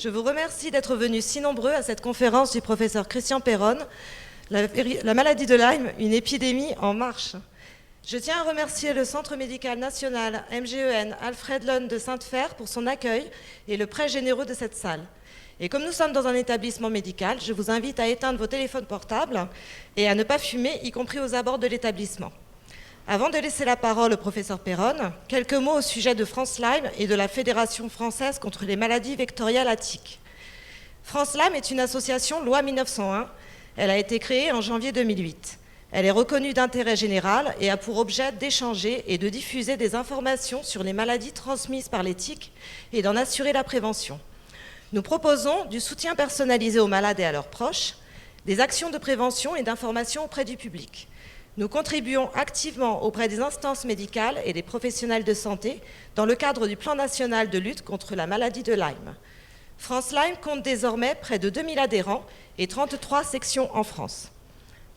Je vous remercie d'être venus si nombreux à cette conférence du professeur Christian Perron, la maladie de Lyme, une épidémie en marche. Je tiens à remercier le Centre médical national MGEN Alfred Lund de Sainte-Fère pour son accueil et le prêt généreux de cette salle. Et comme nous sommes dans un établissement médical, je vous invite à éteindre vos téléphones portables et à ne pas fumer, y compris aux abords de l'établissement. Avant de laisser la parole au professeur Perron, quelques mots au sujet de France Lyme et de la Fédération française contre les maladies vectorielles à tiques. France Lyme est une association loi 1901. Elle a été créée en janvier 2008. Elle est reconnue d'intérêt général et a pour objet d'échanger et de diffuser des informations sur les maladies transmises par les tiques et d'en assurer la prévention. Nous proposons du soutien personnalisé aux malades et à leurs proches, des actions de prévention et d'information auprès du public. Nous contribuons activement auprès des instances médicales et des professionnels de santé dans le cadre du plan national de lutte contre la maladie de Lyme. France Lyme compte désormais près de 2000 adhérents et 33 sections en France.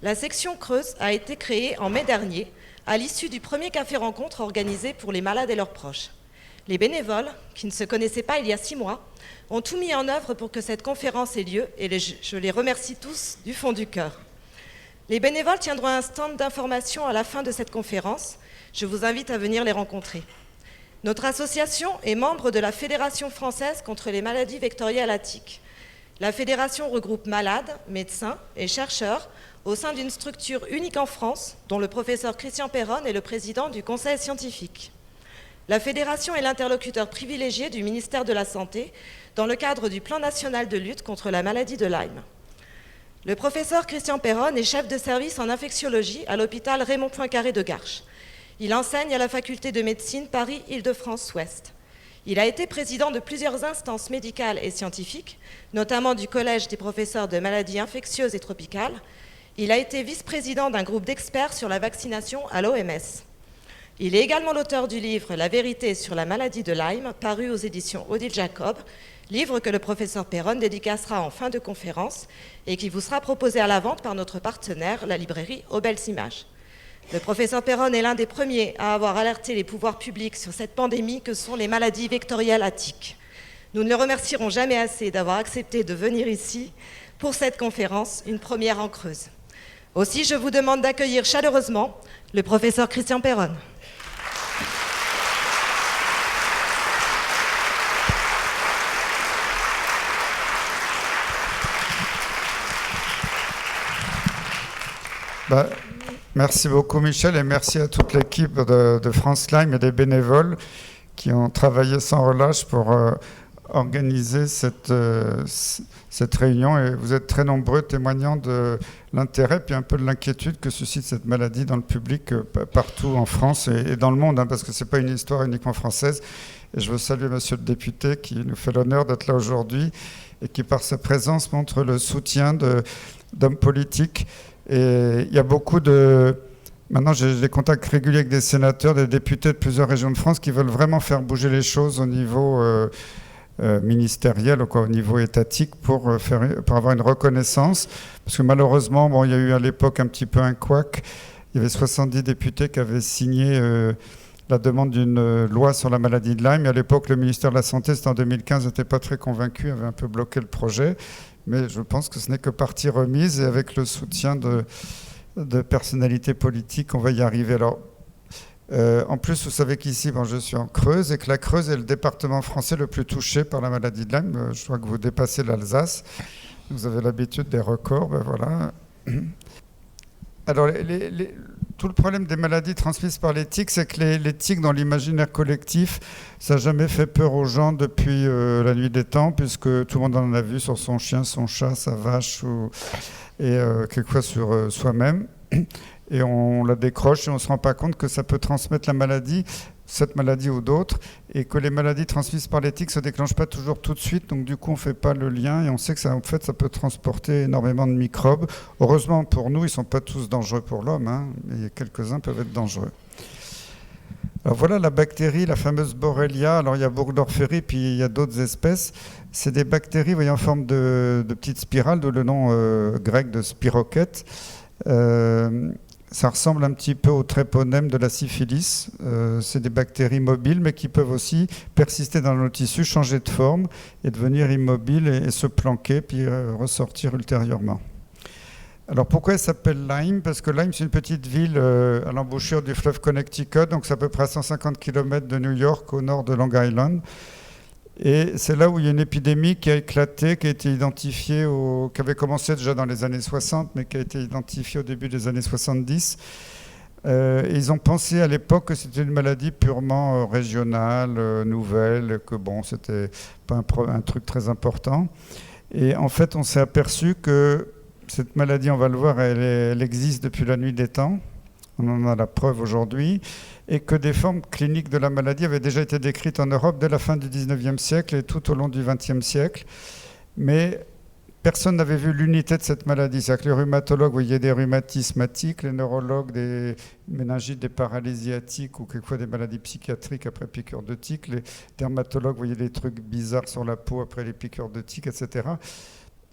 La section Creuse a été créée en mai dernier à l'issue du premier café rencontre organisé pour les malades et leurs proches. Les bénévoles, qui ne se connaissaient pas il y a 6 mois, ont tout mis en œuvre pour que cette conférence ait lieu et je les remercie tous du fond du cœur. Les bénévoles tiendront un stand d'information à la fin de cette conférence. Je vous invite à venir les rencontrer. Notre association est membre de la Fédération française contre les maladies vectorielles à tiques. La fédération regroupe malades, médecins et chercheurs au sein d'une structure unique en France, dont le professeur Christian Perron est le président du conseil scientifique. La fédération est l'interlocuteur privilégié du ministère de la Santé dans le cadre du plan national de lutte contre la maladie de Lyme. Le professeur Christian Perron est chef de service en infectiologie à l'hôpital Raymond Poincaré de Garches. Il enseigne à la faculté de médecine Paris-Île-de-France-Ouest. Il a été président de plusieurs instances médicales et scientifiques, notamment du Collège des professeurs de maladies infectieuses et tropicales. Il a été vice-président d'un groupe d'experts sur la vaccination à l'OMS. Il est également l'auteur du livre « La vérité sur la maladie de Lyme » paru aux éditions Odile Jacob, livre que le professeur Perron dédicacera en fin de conférence et qui vous sera proposé à la vente par notre partenaire, la librairie Aux Belles Images. Le professeur Perron est l'un des premiers à avoir alerté les pouvoirs publics sur cette pandémie que sont les maladies vectorielles à tiques. Nous ne le remercierons jamais assez d'avoir accepté de venir ici pour cette conférence, une première en Creuse. Aussi, je vous demande d'accueillir chaleureusement le professeur Christian Perron. Merci beaucoup Michel et merci à toute l'équipe de France Lyme et des bénévoles qui ont travaillé sans relâche pour organiser cette réunion, et vous êtes très nombreux témoignant de l'intérêt puis un peu de l'inquiétude que suscite cette maladie dans le public partout en France et dans le monde, parce que ce n'est pas une histoire uniquement française. Et je veux saluer monsieur le député qui nous fait l'honneur d'être là aujourd'hui et qui par sa présence montre le soutien d'hommes politiques. Et il y a beaucoup de... Maintenant, j'ai des contacts réguliers avec des sénateurs, des députés de plusieurs régions de France qui veulent vraiment faire bouger les choses au niveau ministériel, au niveau étatique, pour avoir une reconnaissance. Parce que malheureusement, il y a eu à l'époque un petit peu un couac. Il y avait 70 députés qui avaient signé la demande d'une loi sur la maladie de Lyme. Et à l'époque, le ministère de la Santé, c'était en 2015, n'était pas très convaincu, avait un peu bloqué le projet. Mais je pense que ce n'est que partie remise, et avec le soutien de personnalités politiques, on va y arriver. Alors, en plus, vous savez qu'ici, je suis en Creuse, et que la Creuse est le département français le plus touché par la maladie de Lyme. Je crois que vous dépassez l'Alsace. Vous avez l'habitude des records, voilà. Alors, tout le problème des maladies transmises par les tiques, c'est que les tiques, dans l'imaginaire collectif, ça n'a jamais fait peur aux gens depuis la nuit des temps, puisque tout le monde en a vu sur son chien, son chat, sa vache, et quelquefois sur soi-même. Et on la décroche et on ne se rend pas compte que ça peut transmettre la maladie, cette maladie ou d'autres, et que les maladies transmises par les tiques ne se déclenchent pas toujours tout de suite. Donc du coup, on ne fait pas le lien et on sait que ça, en fait, ça peut transporter énormément de microbes. Heureusement pour nous, ils ne sont pas tous dangereux pour l'homme, mais quelques-uns peuvent être dangereux. Alors voilà la bactérie, la fameuse Borrelia. Alors il y a Burgdorferi, puis il y a d'autres espèces. C'est des bactéries, vous voyez, en forme de petites spirales, d'où le nom grec de spirochète. Ça ressemble un petit peu au tréponème de la syphilis. C'est des bactéries mobiles, mais qui peuvent aussi persister dans nos tissus, changer de forme et devenir immobiles et se planquer, puis ressortir ultérieurement. Alors pourquoi elle s'appelle Lyme? Parce que Lyme, c'est une petite ville à l'embouchure du fleuve Connecticut, donc c'est à peu près à 150 km de New York, au nord de Long Island. Et c'est là où il y a une épidémie qui a éclaté, qui a été identifiée, qui avait commencé déjà dans les années 60, mais qui a été identifiée au début des années 70. Et ils ont pensé à l'époque que c'était une maladie purement régionale, nouvelle, que bon, c'était pas un truc très important. Et en fait, on s'est aperçu que cette maladie, on va le voir, elle existe depuis la nuit des temps. On en a la preuve aujourd'hui. Et que des formes cliniques de la maladie avaient déjà été décrites en Europe dès la fin du 19e siècle et tout au long du 20e siècle. Mais personne n'avait vu l'unité de cette maladie. C'est-à-dire que les rhumatologues voyaient des rhumatismes attiques, les neurologues des méningites, des paralysies attiques ou quelquefois des maladies psychiatriques après piqûres de tiques. Les dermatologues voyaient des trucs bizarres sur la peau après les piqûres de tiques, etc.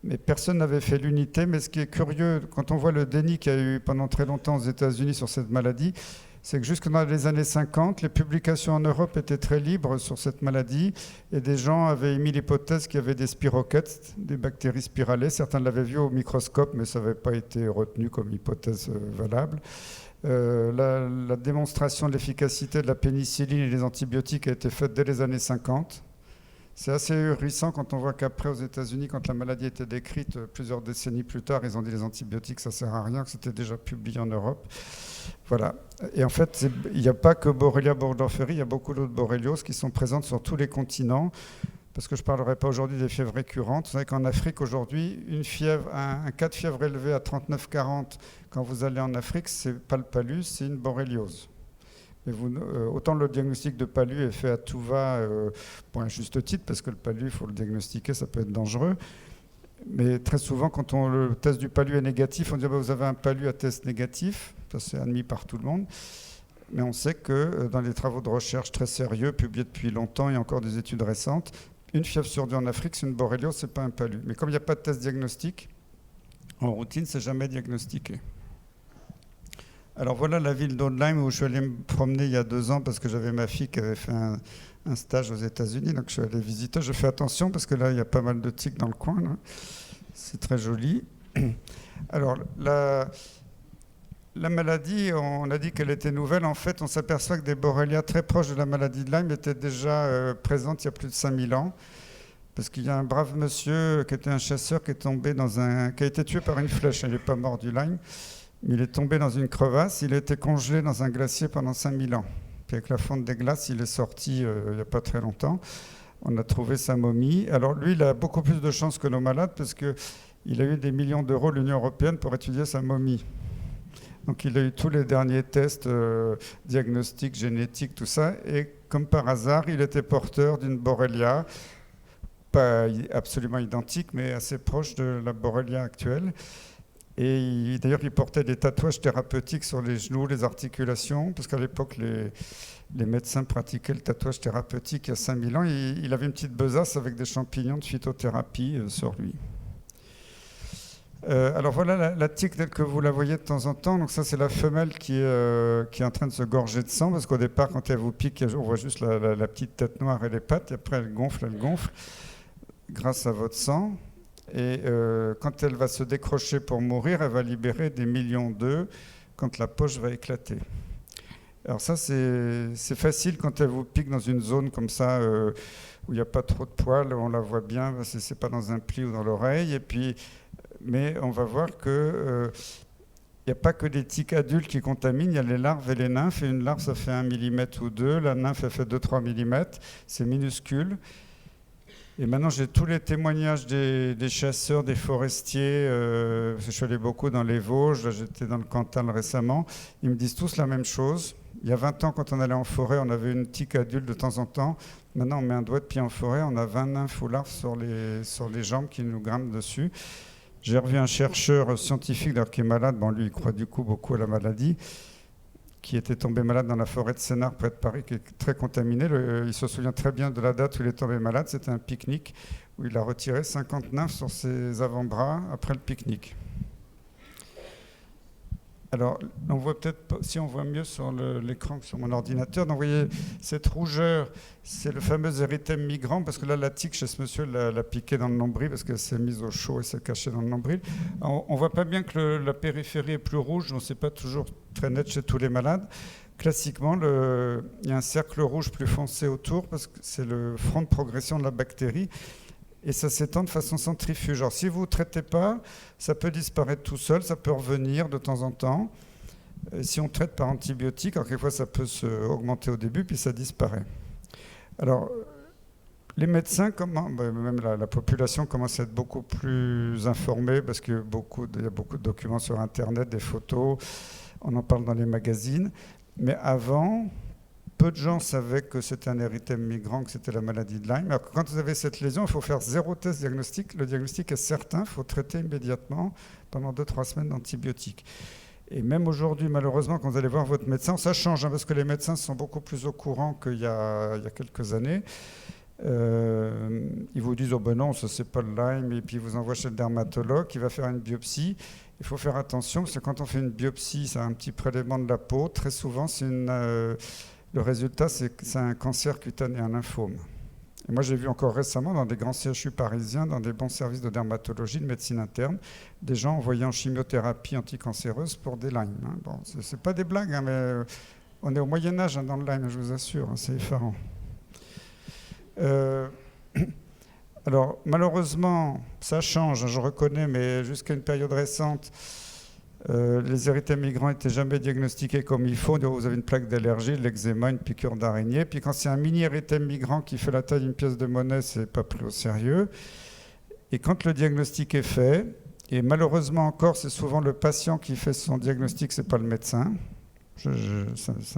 Mais personne n'avait fait l'unité. Mais ce qui est curieux, quand on voit le déni qu'il y a eu pendant très longtemps aux États-Unis sur cette maladie, c'est que jusque dans les années 50, les publications en Europe étaient très libres sur cette maladie et des gens avaient émis l'hypothèse qu'il y avait des spirochètes, des bactéries spiralées. Certains l'avaient vu au microscope, mais ça n'avait pas été retenu comme hypothèse valable. La démonstration de l'efficacité de la pénicilline et des antibiotiques a été faite dès les années 50. C'est assez ahurissant quand on voit qu'après, aux États-Unis, quand la maladie a été décrite plusieurs décennies plus tard, ils ont dit les antibiotiques, ça ne sert à rien, que c'était déjà publié en Europe. Voilà. Et en fait, il n'y a pas que Borrelia burgdorferi, il y a beaucoup d'autres borrélioses qui sont présentes sur tous les continents. Parce que je ne parlerai pas aujourd'hui des fièvres récurrentes. Vous savez qu'en Afrique, aujourd'hui, un cas de fièvre élevé à 39-40, quand vous allez en Afrique, ce n'est pas le palud, c'est une borréliose. Mais autant le diagnostic de palu est fait à tout va, pour un juste titre, parce que le palu, il faut le diagnostiquer, ça peut être dangereux. Mais très souvent, quand le test du palu est négatif, on dit vous avez un palu à test négatif, ça c'est admis par tout le monde. Mais on sait que dans les travaux de recherche très sérieux, publiés depuis longtemps, il y a encore des études récentes, une fièvre sur deux en Afrique, c'est une borréliose, c'est pas un palu. Mais comme il n'y a pas de test diagnostic, en routine, c'est jamais diagnostiqué. Alors voilà la ville d'Oldheim où je suis allé me promener il y a 2 ans parce que j'avais ma fille qui avait fait un stage aux États-Unis, donc je suis allé visiter. Je fais attention parce que là il y a pas mal de tiques dans le coin. Là. C'est très joli. Alors la maladie, on a dit qu'elle était nouvelle. En fait, on s'aperçoit que des borrélias très proches de la maladie de Lyme étaient déjà présentes il y a plus de 5000 ans. Parce qu'il y a un brave monsieur qui était un chasseur qui est tombé qui a été tué par une flèche. Il n'est pas mort du Lyme. Il est tombé dans une crevasse, il a été congelé dans un glacier pendant 5000 ans. Puis avec la fonte des glaces, il est sorti il n'y a pas très longtemps. On a trouvé sa momie. Alors lui, il a beaucoup plus de chance que nos malades parce qu'il a eu des millions d'euros de l'Union européenne pour étudier sa momie. Donc il a eu tous les derniers tests diagnostiques, génétiques, tout ça. Et comme par hasard, il était porteur d'une borrelia, pas absolument identique, mais assez proche de la borrelia actuelle. Et d'ailleurs, il portait des tatouages thérapeutiques sur les genoux, les articulations, parce qu'à l'époque, les médecins pratiquaient le tatouage thérapeutique il y a 5000 ans. Il avait une petite besace avec des champignons de phytothérapie sur lui. Alors voilà la tique telle que vous la voyez de temps en temps. Donc ça, c'est la femelle qui est en train de se gorger de sang, parce qu'au départ, quand elle vous pique, on voit juste la petite tête noire et les pattes, et après, elle gonfle, grâce à votre sang. Et quand elle va se décrocher pour mourir, elle va libérer des millions d'œufs quand la poche va éclater. Alors ça, c'est facile quand elle vous pique dans une zone comme ça, où il n'y a pas trop de poils, on la voit bien, ce n'est pas dans un pli ou dans l'oreille. Mais on va voir que il n'y a pas que des tiques adultes qui contaminent, il y a les larves et les nymphes. Et une larve, ça fait 1 mm ou 2, la nymphe, elle fait 2-3 mm, c'est minuscule. Et maintenant, j'ai tous les témoignages des chasseurs, des forestiers. Je suis allé beaucoup dans les Vosges, j'étais dans le Cantal récemment. Ils me disent tous la même chose. Il y a 20 ans, quand on allait en forêt, on avait une tique adulte de temps en temps. Maintenant, on met un doigt de pied en forêt, on a 20 nymphes ou larves sur les jambes qui nous grimpent dessus. J'ai revu un chercheur scientifique qui est malade. Bon, lui, il croit du coup beaucoup à la maladie, qui était tombé malade dans la forêt de Sénart, près de Paris, qui est très contaminée. Il se souvient très bien de la date où il est tombé malade. C'était un pique-nique où il a retiré 50 nymphes sur ses avant-bras après le pique-nique. Alors, on voit peut-être, si on voit mieux sur l'écran que sur mon ordinateur, donc vous voyez, cette rougeur, c'est le fameux érythème migrant, parce que là, la tique chez ce monsieur l'a piqué dans le nombril, parce qu'elle s'est mise au chaud et s'est cachée dans le nombril. On voit pas bien que la périphérie est plus rouge, donc c'est pas toujours très net chez tous les malades. Classiquement, il y a un cercle rouge plus foncé autour, parce que c'est le front de progression de la bactérie. Et ça s'étend de façon centrifuge. Alors si vous ne traitez pas, ça peut disparaître tout seul, ça peut revenir de temps en temps. Si on traite par antibiotiques, alors quelquefois ça peut augmenter au début, puis ça disparaît. Alors, les médecins, même la population commence à être beaucoup plus informée, parce qu'il y a beaucoup de documents sur Internet, des photos, on en parle dans les magazines. Mais avant, peu de gens savaient que c'était un érythème migrant, que c'était la maladie de Lyme. Alors, quand vous avez cette lésion, il faut faire 0 test diagnostic. Le diagnostic est certain, il faut traiter immédiatement pendant 2-3 semaines d'antibiotiques. Et même aujourd'hui, malheureusement, quand vous allez voir votre médecin, ça change, parce que les médecins sont beaucoup plus au courant qu'il y a quelques années. Ils vous disent, oh ben non, ça c'est pas le Lyme, et puis ils vous envoient chez le dermatologue qui va faire une biopsie. Il faut faire attention, parce que quand on fait une biopsie, c'est un petit prélèvement de la peau. Très souvent, le résultat, c'est un cancer cutané, un lymphome. Et moi, j'ai vu encore récemment dans des grands CHU parisiens, dans des bons services de dermatologie, de médecine interne, des gens envoyés en chimiothérapie anticancéreuse pour des Lyme. Bon, c'est pas des blagues, mais on est au Moyen-Âge dans le Lyme, je vous assure, c'est effarant. Alors, malheureusement, ça change, je reconnais, mais jusqu'à une période récente, les érythèmes migrants n'étaient jamais diagnostiqués comme il faut. Vous avez une plaque d'allergie, de l'eczéma, une piqûre d'araignée. Puis quand c'est un mini érythème migrant qui fait la taille d'une pièce de monnaie, c'est pas pris au sérieux. Et quand le diagnostic est fait, et malheureusement encore, c'est souvent le patient qui fait son diagnostic, c'est pas le médecin. Ça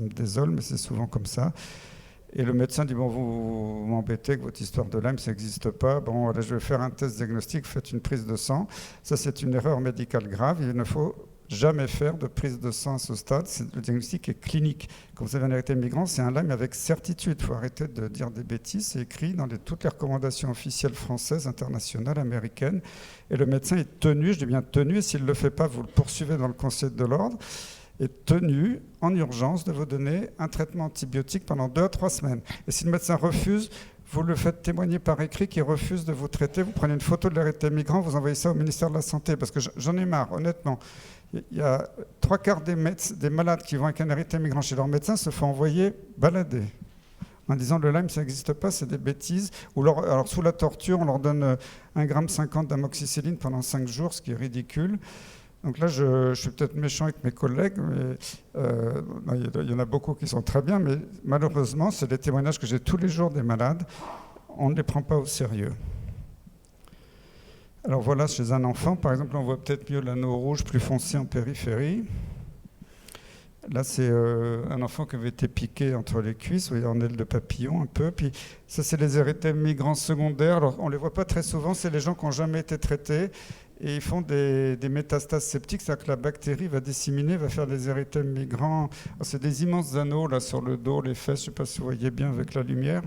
me désole, mais c'est souvent comme ça. Et le médecin dit, bon, vous m'embêtez que votre histoire de Lyme, ça n'existe pas. Bon, allez, je vais faire un test diagnostic, faites une prise de sang. Ça, c'est une erreur médicale grave. Il ne faut jamais faire de prise de sang à ce stade. Le diagnostic est clinique. Quand vous avez un érythème migrant, c'est un Lyme avec certitude. Il faut arrêter de dire des bêtises. C'est écrit dans toutes les recommandations officielles françaises, internationales, américaines. Et le médecin est tenu, je dis bien tenu, et s'il ne le fait pas, vous le poursuivez dans le Conseil de l'ordre, est tenu en urgence de vous donner un traitement antibiotique pendant 2 à 3 semaines. Et si le médecin refuse, vous le faites témoigner par écrit qu'il refuse de vous traiter. Vous prenez une photo de l'érythème migrant, vous envoyez ça au ministère de la Santé. Parce que j'en ai marre, honnêtement. Il y a 3/4 des malades qui vont avec un érythème migrant chez leur médecin se font envoyer balader. En disant le Lyme, ça n'existe pas, c'est des bêtises. Alors sous la torture, on leur donne 1,50 g d'amoxicilline pendant 5 jours, ce qui est ridicule. Donc là, je suis peut-être méchant avec mes collègues, mais il y en a beaucoup qui sont très bien, mais malheureusement, c'est des témoignages que j'ai tous les jours des malades. On ne les prend pas au sérieux. Alors voilà, chez un enfant, par exemple, on voit peut-être mieux l'anneau rouge plus foncé en périphérie. Là, c'est un enfant qui avait été piqué entre les cuisses, vous voyez, en aile de papillon un peu. Puis ça, c'est les érythèmes migrants secondaires. Alors, on ne les voit pas très souvent, c'est les gens qui n'ont jamais été traités. Et ils font des métastases septiques, c'est-à-dire que la bactérie va disséminer, va faire des érythèmes migrants. C'est des immenses anneaux là, sur le dos, les fesses, je ne sais pas si vous voyez bien avec la lumière,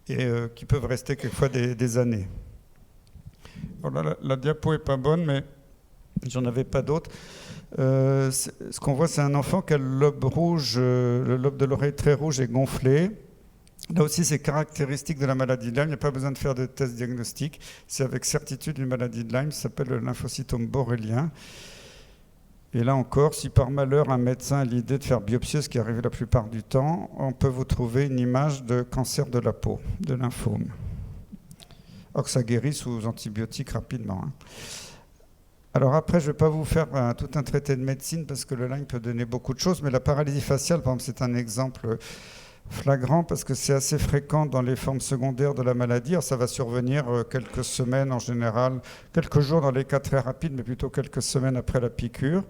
et qui peuvent rester quelquefois des années. Voilà, la diapo n'est pas bonne, mais j'en avais pas d'autres. Ce qu'on voit, c'est un enfant qui a le lobe rouge, le lobe de l'oreille très rouge et gonflé. Là aussi, c'est caractéristique de la maladie de Lyme. Il n'y a pas besoin de faire de test diagnostic. C'est avec certitude une maladie de Lyme. Ça s'appelle le lymphocytome borrélien. Et là encore, si par malheur un médecin a l'idée de faire biopsie, ce qui arrive la plupart du temps, on peut vous trouver une image de cancer de la peau, de lymphome. Or que ça guérit sous antibiotiques rapidement. Alors après, je ne vais pas vous faire tout un traité de médecine parce que le Lyme peut donner beaucoup de choses, mais la paralysie faciale, par exemple, c'est un exemple flagrant parce que c'est assez fréquent dans les formes secondaires de la maladie. Alors, ça va survenir quelques semaines en général, quelques jours dans les cas très rapides, mais plutôt quelques semaines après la piqûre,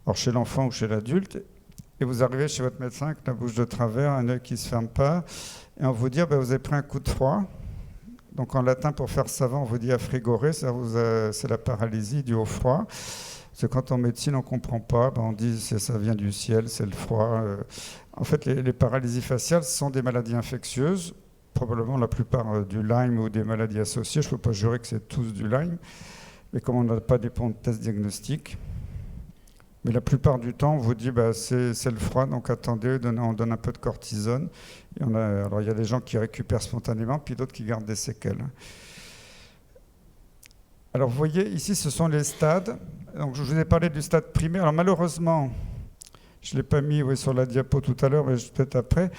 alors chez l'enfant ou chez l'adulte. Et vous arrivez chez votre médecin avec la bouche de travers, un œil qui ne se ferme pas, et on vous dit vous avez pris un coup de froid. Donc en latin, pour faire savant, on vous dit affrigore, c'est la paralysie due au froid. Parce que quand en médecine, on ne comprend pas, on dit ça vient du ciel, c'est le froid. En fait, les paralysies faciales sont des maladies infectieuses, probablement la plupart du Lyme ou des maladies associées. Je ne peux pas jurer que c'est tous du Lyme, mais comme on n'a pas des bons tests diagnostiques, Mais la plupart du temps, on vous dit c'est le froid, donc attendez, on donne un peu de cortisone. Alors il y a des gens qui récupèrent spontanément, puis d'autres qui gardent des séquelles. Alors vous voyez, ici ce sont les stades. Donc je vous ai parlé du stade primaire. Alors malheureusement, je ne l'ai pas mis sur la diapo tout à l'heure, mais peut-être après.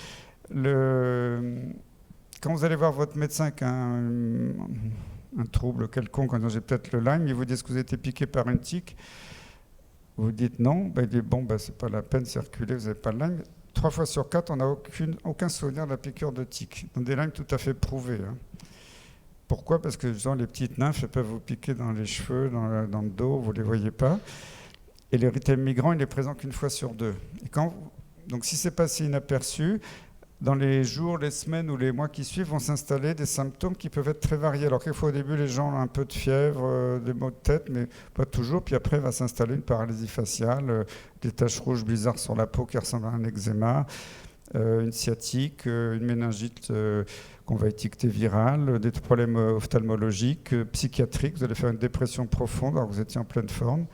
Quand vous allez voir votre médecin avec un trouble quelconque, j'ai peut-être le Lyme, il vous dit que vous avez été piqué par une tique. Vous dites non, il dit c'est pas la peine, circuler, vous n'avez pas le Lyme. 3 fois sur 4, on n'a aucun souvenir de la piqûre de tique. Donc des Lymes tout à fait prouvés. Pourquoi ? Parce que les petites nymphes, elles peuvent vous piquer dans les cheveux, dans le dos, vous ne les voyez pas. Et l'érythème migrant, il est présent qu'une fois sur 2. Donc si c'est passé inaperçu, dans les jours, les semaines ou les mois qui suivent, vont s'installer des symptômes qui peuvent être très variés. Alors quelquefois au début, les gens ont un peu de fièvre, des maux de tête, mais pas toujours. Puis après, va s'installer une paralysie faciale, des taches rouges bizarres sur la peau qui ressemblent à un eczéma, une sciatique, une méningite qu'on va étiqueter virale, des problèmes ophtalmologiques, psychiatriques. Vous allez faire une dépression profonde alors que vous étiez en pleine forme,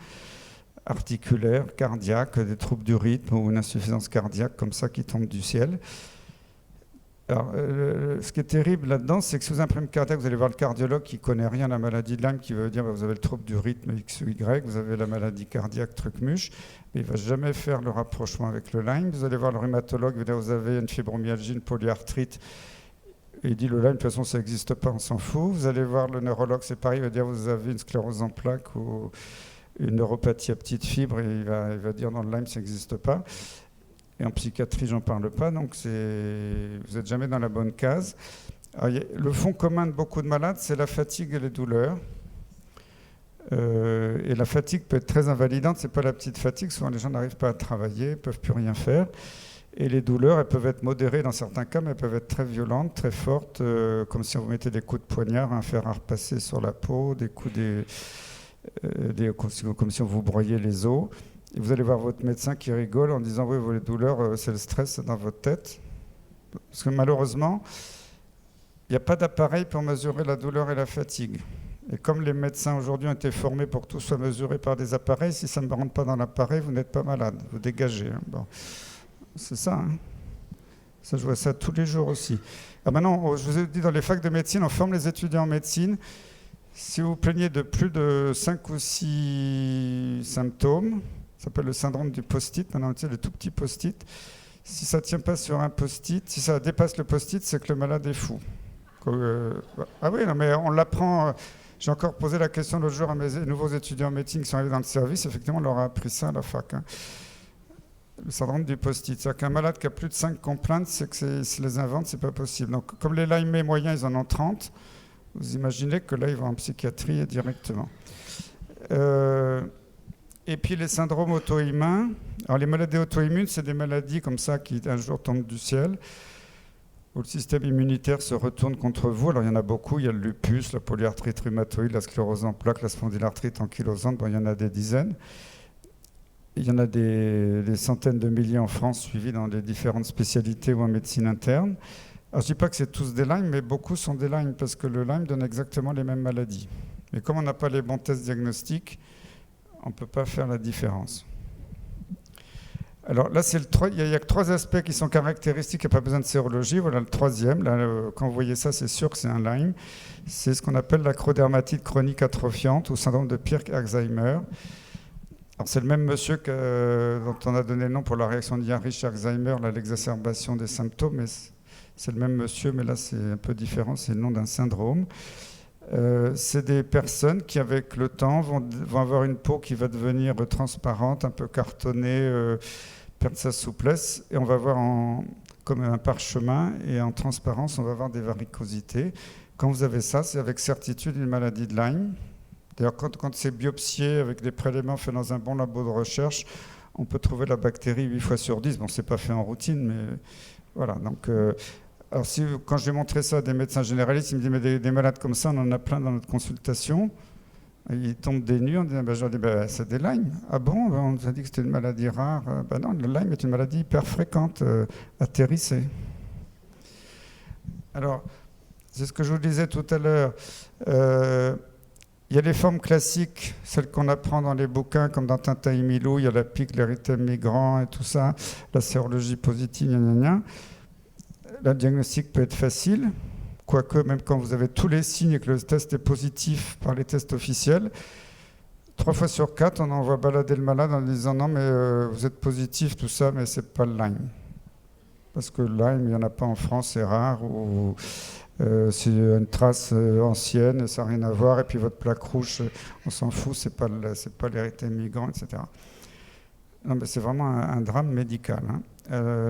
articulaire, cardiaque, des troubles du rythme ou une insuffisance cardiaque comme ça qui tombe du ciel. Alors, ce qui est terrible là-dedans, c'est que si vous avez un problème cardiaque, vous allez voir le cardiologue qui ne connaît rien à la maladie de Lyme, qui va dire vous avez le trouble du rythme X ou Y, vous avez la maladie cardiaque truc-muche, mais il ne va jamais faire le rapprochement avec le Lyme. Vous allez voir le rhumatologue, il va dire vous avez une fibromyalgie, une polyarthrite, et il dit le Lyme, de toute façon, ça n'existe pas, on s'en fout. Vous allez voir le neurologue, c'est pareil, il va dire vous avez une sclérose en plaques ou une neuropathie à petite fibre, et il va dire non, le Lyme, ça n'existe pas. Et en psychiatrie, j'en parle pas, donc vous n'êtes jamais dans la bonne case. Alors, le fond commun de beaucoup de malades, c'est la fatigue et les douleurs. Et la fatigue peut être très invalidante, c'est pas la petite fatigue, souvent les gens n'arrivent pas à travailler, ne peuvent plus rien faire. Et les douleurs, elles peuvent être modérées dans certains cas, mais elles peuvent être très violentes, très fortes, comme si on vous mettait des coups de poignard, un fer à repasser sur la peau, des coups comme si on vous broyait les os. Et vous allez voir votre médecin qui rigole en disant oui, vos douleurs, c'est le stress, c'est dans votre tête. Parce que malheureusement, il n'y a pas d'appareil pour mesurer la douleur et la fatigue. Et comme les médecins aujourd'hui ont été formés pour que tout soit mesuré par des appareils, si ça ne rentre pas dans l'appareil, vous n'êtes pas malade, vous dégagez. Bon. C'est ça. Ça, je vois ça tous les jours aussi. Alors maintenant, je vous ai dit, dans les facs de médecine, on forme les étudiants en médecine. Si vous plaignez de plus de 5 ou 6 symptômes, ça s'appelle le syndrome du post-it, maintenant, tu sais, le tout petit post-it. Si ça ne tient pas sur un post-it, si ça dépasse le post-it, c'est que le malade est fou. Ah oui, non, mais on l'apprend. J'ai encore posé la question l'autre jour à mes nouveaux étudiants en médecine qui sont arrivés dans le service. Effectivement, on leur a appris ça à la fac. Le syndrome du post-it. C'est-à-dire qu'un malade qui a plus de 5 complaintes, c'est que s'il les invente, c'est pas possible. Donc, comme les Lyme moyens, ils en ont 30, vous imaginez que là, ils vont en psychiatrie directement. Et puis les syndromes auto-immuns. Alors les maladies auto-immunes, c'est des maladies comme ça qui un jour tombent du ciel, où le système immunitaire se retourne contre vous. Alors il y en a beaucoup, il y a le lupus, la polyarthrite rhumatoïde, la sclérose en plaques, la spondylarthrite ankylosante, il y en a des dizaines. Il y en a des centaines de milliers en France, suivis dans les différentes spécialités ou en médecine interne. Alors je ne dis pas que c'est tous des Lyme, mais beaucoup sont des Lyme, parce que le Lyme donne exactement les mêmes maladies. Mais comme on n'a pas les bons tests diagnostiques, on ne peut pas faire la différence. Alors là, il y a que 3 aspects qui sont caractéristiques, il n'y a pas besoin de sérologie. Voilà le 3e. Là, quand vous voyez ça, c'est sûr que c'est un Lyme. C'est ce qu'on appelle l'acrodermatite chronique atrophiante ou syndrome de Pirk-Alzheimer. Alors, c'est le même monsieur dont on a donné le nom pour la réaction de Jahn-Rich-Alzheimer, l'exacerbation des symptômes. Mais c'est le même monsieur, mais là, c'est un peu différent. C'est le nom d'un syndrome. C'est des personnes qui, avec le temps, vont avoir une peau qui va devenir transparente, un peu cartonnée, perdre sa souplesse, et on va voir comme un parchemin, et en transparence, on va avoir des varicosités. Quand vous avez ça, c'est avec certitude une maladie de Lyme. D'ailleurs, quand c'est biopsié avec des prélèvements faits dans un bon labo de recherche, on peut trouver la bactérie 8 fois sur 10. Bon, c'est pas fait en routine, mais voilà. Donc, alors quand j'ai montré ça à des médecins généralistes, ils me disent mais des malades comme ça, on en a plein dans notre consultation. Et ils tombent des nues, on dit je leur dis c'est des Lyme. Ah bon, on nous a dit que c'était une maladie rare. Non, le Lyme est une maladie hyper fréquente, atterrissée. Alors, c'est ce que je vous disais tout à l'heure. Il y a les formes classiques, celles qu'on apprend dans les bouquins, comme dans Tintin et Milou, il y a la pique, l'érythème migrant et tout ça, la sérologie positive, gna gna gna. Le diagnostic peut être facile, quoique même quand vous avez tous les signes et que le test est positif par les tests officiels, 3 fois sur 4, on envoie balader le malade en disant non mais vous êtes positif, tout ça, mais c'est pas le Lyme. Parce que le Lyme, il n'y en a pas en France, c'est rare, ou c'est une trace ancienne, ça n'a rien à voir, et puis votre plaque rouge, on s'en fout, c'est pas l'érythème migrant, etc. Non, mais c'est vraiment un drame médical.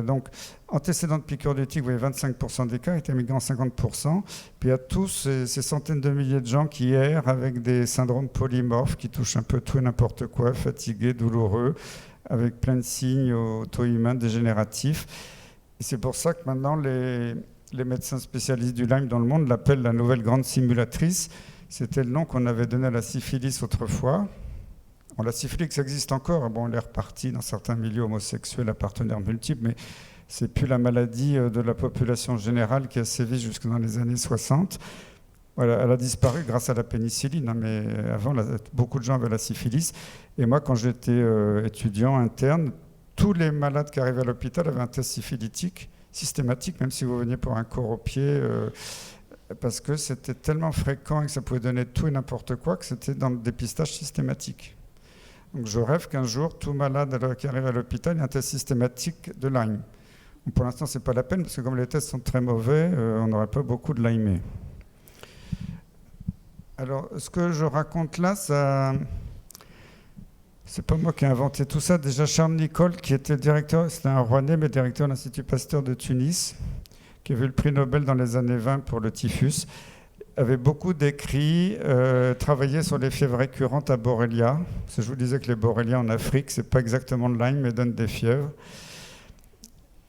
Donc, antécédent de piqûre de tigre, vous voyez 25% des cas, érythème migrant 50%. Puis il y a tous ces centaines de milliers de gens qui errent avec des syndromes polymorphes qui touchent un peu tout et n'importe quoi, fatigués, douloureux, avec plein de signes auto-immuns dégénératifs. Et c'est pour ça que maintenant, les médecins spécialistes du Lyme dans le monde l'appellent la nouvelle grande simulatrice. C'était le nom qu'on avait donné à la syphilis autrefois. Bon, la syphilis, ça existe encore. Bon, elle est repartie dans certains milieux homosexuels à partenaires multiples, mais c'est plus la maladie de la population générale qui a sévi jusque dans les années 60. Voilà, elle a disparu grâce à la pénicilline, mais avant, beaucoup de gens avaient la syphilis. Et moi, quand j'étais étudiant interne, tous les malades qui arrivaient à l'hôpital avaient un test syphilitique systématique, même si vous veniez pour un cours au pied, parce que c'était tellement fréquent et que ça pouvait donner tout et n'importe quoi, que c'était dans le dépistage systématique. Donc je rêve qu'un jour, tout malade qui arrive à l'hôpital ait un test systématique de Lyme. Donc pour l'instant, ce n'est pas la peine, parce que comme les tests sont très mauvais, on n'aurait pas beaucoup de Lyme. Alors, ce que je raconte là, ça... C'est pas moi qui ai inventé tout ça. Déjà, Charles Nicolle, qui était directeur, c'était un Rouennais, mais directeur de l'Institut Pasteur de Tunis, qui a eu le prix Nobel dans les années 20 pour le typhus, avait beaucoup d'écrits, travaillait sur les fièvres récurrentes à Borrelia. Parce que je vous disais que les Borrelia en Afrique, c'est pas exactement le Lyme, mais donnent des fièvres.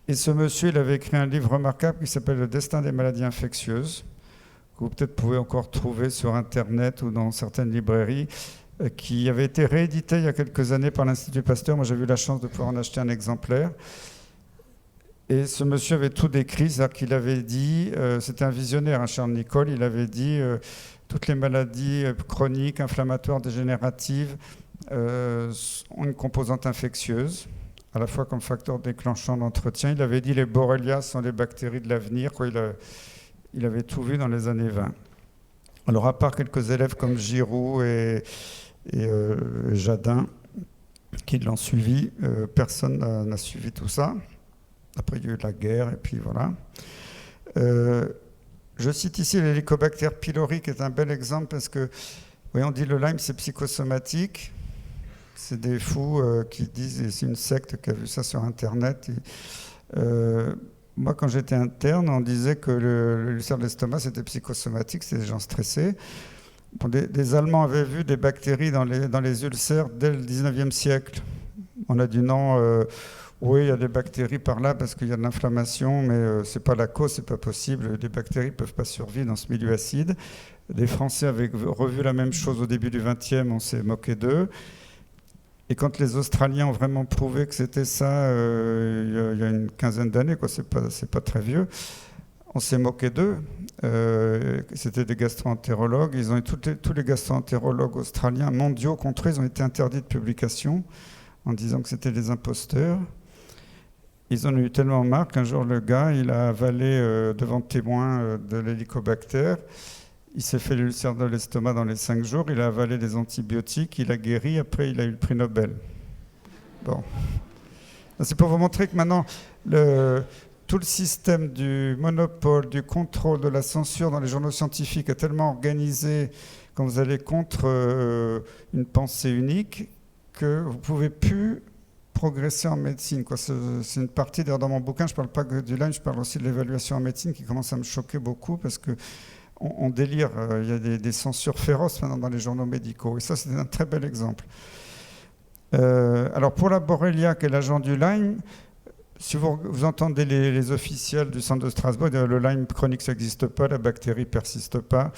Et ce monsieur, il avait écrit un livre remarquable qui s'appelle Le destin des maladies infectieuses, que vous peut-être pouvez encore trouver sur Internet ou dans certaines librairies, qui avait été réédité il y a quelques années par l'Institut Pasteur. Moi, j'ai eu la chance de pouvoir en acheter un exemplaire. Et ce monsieur avait tout décrit, c'est-à-dire qu'il avait dit, c'était un visionnaire, Charles Nicolle, il avait dit toutes les maladies chroniques, inflammatoires, dégénératives ont une composante infectieuse, à la fois comme facteur déclenchant d'entretien. Il avait dit les Borrelia sont les bactéries de l'avenir. Il avait tout vu dans les années 20. Alors, à part quelques élèves comme Giroud et Jadin qui l'ont suivi, personne n'a suivi tout ça. Après, il y a eu la guerre, et puis voilà. Je cite ici l'Helicobacter pylori, qui est un bel exemple, parce que, oui, on dit le Lyme, c'est psychosomatique. C'est des fous qui disent, et c'est une secte qui a vu ça sur Internet. Moi, quand j'étais interne, on disait que l'ulcère de l'estomac, c'était psychosomatique, c'était des gens stressés. Bon, des Allemands avaient vu des bactéries dans les ulcères dès le 19e siècle. On a dit non, oui, il y a des bactéries par là parce qu'il y a de l'inflammation, mais ce n'est pas la cause, ce n'est pas possible. Les bactéries ne peuvent pas survivre dans ce milieu acide. Les Français avaient revu la même chose au début du XXe, on s'est moqué d'eux. Et quand les Australiens ont vraiment prouvé que c'était ça, il y a une quinzaine d'années, quoi, c'est pas très vieux, on s'est moqué d'eux. C'était des gastro-entérologues. Ils ont eu tous les gastro-entérologues australiens mondiaux contre eux. Ils ont été interdits de publication en disant que c'était des imposteurs. Ils en ont eu tellement marre qu'un jour, le gars, il a avalé devant témoins de l'hélicobacter. Il s'est fait l'ulcère de l'estomac dans les 5 jours. Il a avalé des antibiotiques. Il a guéri. Après, il a eu le prix Nobel. Bon. C'est pour vous montrer que maintenant, tout le système du monopole, du contrôle, de la censure dans les journaux scientifiques est tellement organisé quand vous allez contre une pensée unique que vous ne pouvez plus progresser en médecine. C'est une partie, d'ailleurs dans mon bouquin, je ne parle pas que du Lyme, je parle aussi de l'évaluation en médecine qui commence à me choquer beaucoup parce qu'on délire. Il y a des censures féroces maintenant dans les journaux médicaux. Et ça, c'est un très bel exemple. Alors pour la Borrelia, qui est l'agent du Lyme, si vous entendez les officiels du centre de Strasbourg, le Lyme chronique, ça n'existe pas, la bactérie ne persiste pas.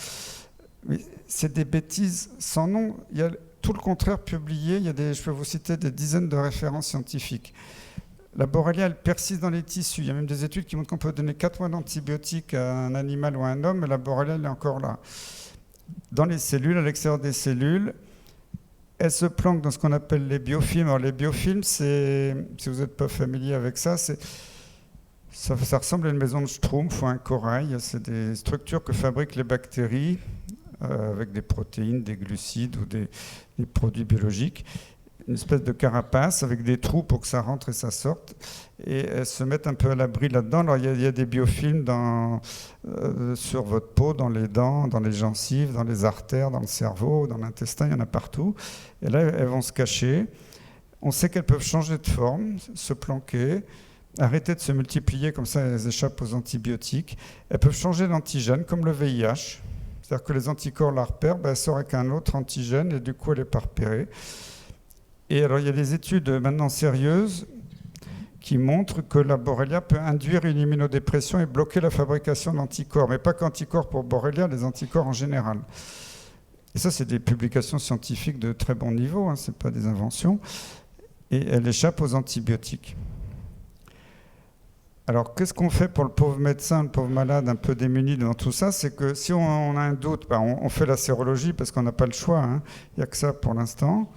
Mais c'est des bêtises sans nom. Il y a tout le contraire publié. Je peux vous citer des dizaines de références scientifiques. La Borrelia, elle persiste dans les tissus. Il y a même des études qui montrent qu'on peut donner 4 mois d'antibiotiques à un animal ou à un homme, mais la Borrelia, elle est encore là. dans les cellules, à l'extérieur des cellules. Elles se planquent dans ce qu'on appelle les biofilms. Alors les biofilms, si vous n'êtes pas familier avec ça, ça ressemble à une maison de Schtroumpf ou un corail. C'est des structures que fabriquent les bactéries avec des protéines, des glucides ou des produits biologiques. Une espèce de carapace avec des trous pour que ça rentre et ça sorte. Et elles se mettent un peu à l'abri là-dedans. Alors il y a des biofilms sur votre peau, dans les dents, dans les gencives, dans les artères, dans le cerveau, dans l'intestin, il y en a partout. Et là, elles vont se cacher. On sait qu'elles peuvent changer de forme, se planquer, arrêter de se multiplier, comme ça elles échappent aux antibiotiques. Elles peuvent changer d'antigène, comme le VIH. C'est-à-dire que les anticorps la repèrent, elle sort avec un autre antigène et du coup elle n'est pas repérée. Et alors il y a des études maintenant sérieuses qui montrent que la Borrelia peut induire une immunodépression et bloquer la fabrication d'anticorps, mais pas qu'anticorps pour Borrelia, les anticorps en général. Et ça, c'est des publications scientifiques de très bon niveau, hein, ce n'est pas des inventions. Et elle échappe aux antibiotiques. Alors, qu'est-ce qu'on fait pour le pauvre médecin, le pauvre malade, un peu démuni dans tout ça? C'est que si on a un doute, on fait la sérologie parce qu'on n'a pas le choix. Hein. Il n'y a que ça pour l'instant.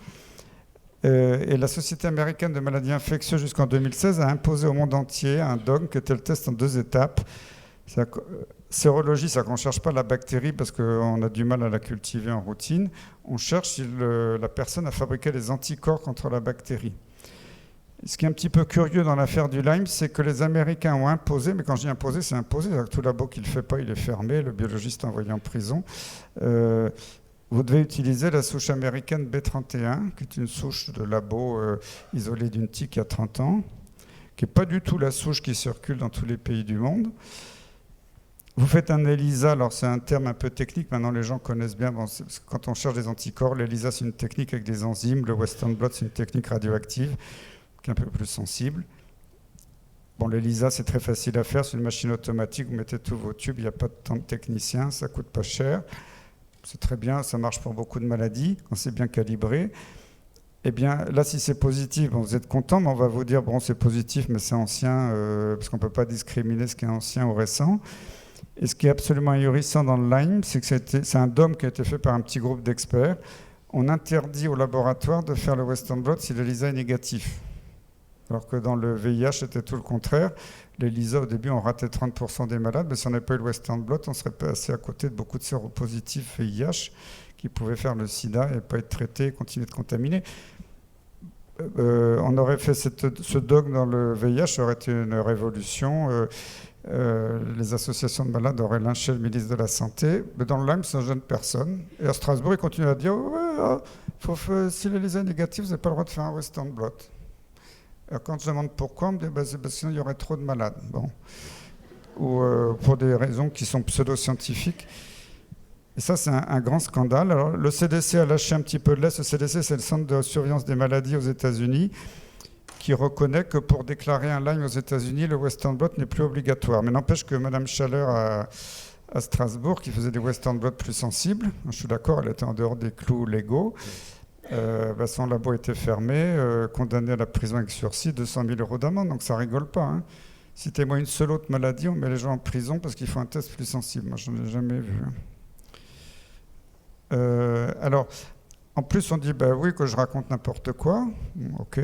Et la Société américaine de maladies infectieuses, jusqu'en 2016, a imposé au monde entier un dogme qui était le test en 2 étapes. Sérologie, c'est qu'on ne cherche pas la bactérie parce qu'on a du mal à la cultiver en routine. On cherche si la personne a fabriqué des anticorps contre la bactérie. Ce qui est un petit peu curieux dans l'affaire du Lyme, c'est que les Américains ont imposé, mais quand je dis imposé, c'est imposé, c'est-à-dire que tout labo qui ne le fait pas, il est fermé, le biologiste est envoyé en prison. Vous devez utiliser la souche américaine B31, qui est une souche de labo isolée d'une tique il y a 30 ans, qui n'est pas du tout la souche qui circule dans tous les pays du monde. Vous faites un ELISA, alors c'est un terme un peu technique, maintenant les gens connaissent bien, parce que quand on cherche des anticorps, l'ELISA c'est une technique avec des enzymes, le Western blot c'est une technique radioactive, qui est un peu plus sensible. Bon, l'ELISA, c'est très facile à faire, c'est une machine automatique, vous mettez tous vos tubes, il n'y a pas de temps de technicien, ça ne coûte pas cher. C'est très bien, ça marche pour beaucoup de maladies, quand c'est bien calibré. Eh bien, là, si c'est positif, vous êtes content, mais on va vous dire, bon, c'est positif, mais c'est ancien, parce qu'on ne peut pas discriminer ce qui est ancien ou récent. Et ce qui est absolument ahurissant dans le Lyme, c'est que c'est un dogme qui a été fait par un petit groupe d'experts. On interdit au laboratoire de faire le Western blot si l'ELISA est négatif. Alors que dans le VIH, c'était tout le contraire. L'ELISA, au début, on ratait 30% des malades, mais si on n'avait pas eu le Western blot, on serait passé à côté de beaucoup de séropositifs VIH qui pouvaient faire le sida et pas être traités et continuer de contaminer. On aurait fait ce dogme dans le VIH, ça aurait été une révolution. Les associations de malades auraient lynché le ministre de la Santé. Mais dans le Lyme, c'est un jeune personne. Et à Strasbourg, ils continuent à dire si l'ELISA est négative, vous n'avez pas le droit de faire un Western blot. Alors, quand je demande pourquoi, on me dit c'est parce qu'il y aurait trop de malades. Bon. Ou pour des raisons qui sont pseudo-scientifiques. Et ça, c'est un grand scandale. Alors, le CDC a lâché un petit peu de l'est. Le CDC, c'est le Centre de surveillance des maladies aux États-Unis, qui reconnaît que pour déclarer un Lyme aux États-Unis, le Western blot n'est plus obligatoire. Mais n'empêche que Mme Schaller à Strasbourg, qui faisait des Western blots plus sensibles, je suis d'accord, elle était en dehors des clous légaux, son labo était fermé, condamné à la prison avec sursis, 200 000 € d'amende, donc ça rigole pas. Hein. Citez-moi une seule autre maladie, on met les gens en prison parce qu'ils font un test plus sensible. Moi, je n'en ai jamais vu. Alors, en plus, on dit, oui, que je raconte n'importe quoi. Ok.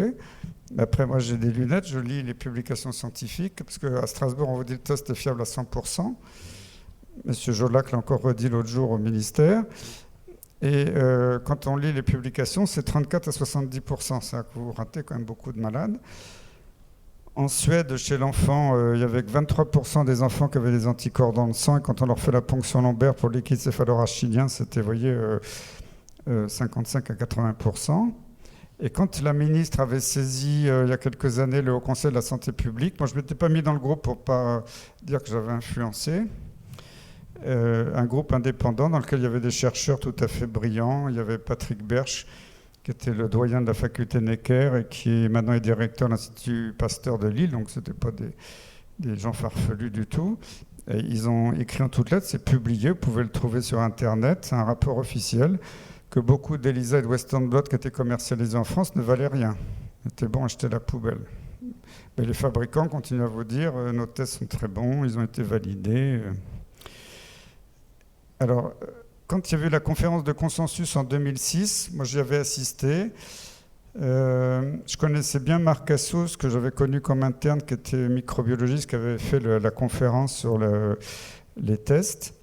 Mais après, moi, j'ai des lunettes, je lis les publications scientifiques, parce qu'à Strasbourg, on vous dit que le test est fiable à 100%. Monsieur Jolac l'a encore redit l'autre jour au ministère. Et quand on lit les publications, c'est 34 à 70%. C'est-à-dire que vous ratez quand même beaucoup de malades. En Suède, chez l'enfant, il y avait 23% des enfants qui avaient des anticorps dans le sang. Et quand on leur fait la ponction lombaire pour le liquide céphalorachidien, c'était, vous voyez, 55 à 80%. Et quand la ministre avait saisi, il y a quelques années, le Haut Conseil de la Santé publique, moi je ne m'étais pas mis dans le groupe pour ne pas dire que j'avais influencé, un groupe indépendant dans lequel il y avait des chercheurs tout à fait brillants. Il y avait Patrick Berch, qui était le doyen de la faculté Necker et qui maintenant est directeur de l'Institut Pasteur de Lille, donc ce n'étaient pas des gens farfelus du tout. Et ils ont écrit en toutes lettres, c'est publié, vous pouvez le trouver sur Internet, c'est un rapport officiel, que beaucoup d'ELISA et de Western blot qui étaient commercialisés en France ne valaient rien. C'était bon, acheter la poubelle. Mais les fabricants continuent à vous dire, nos tests sont très bons, ils ont été validés. Alors, quand il y a eu la conférence de consensus en 2006, moi j'y avais assisté. Je connaissais bien Marc Assous, que j'avais connu comme interne, qui était microbiologiste, qui avait fait la conférence sur les tests.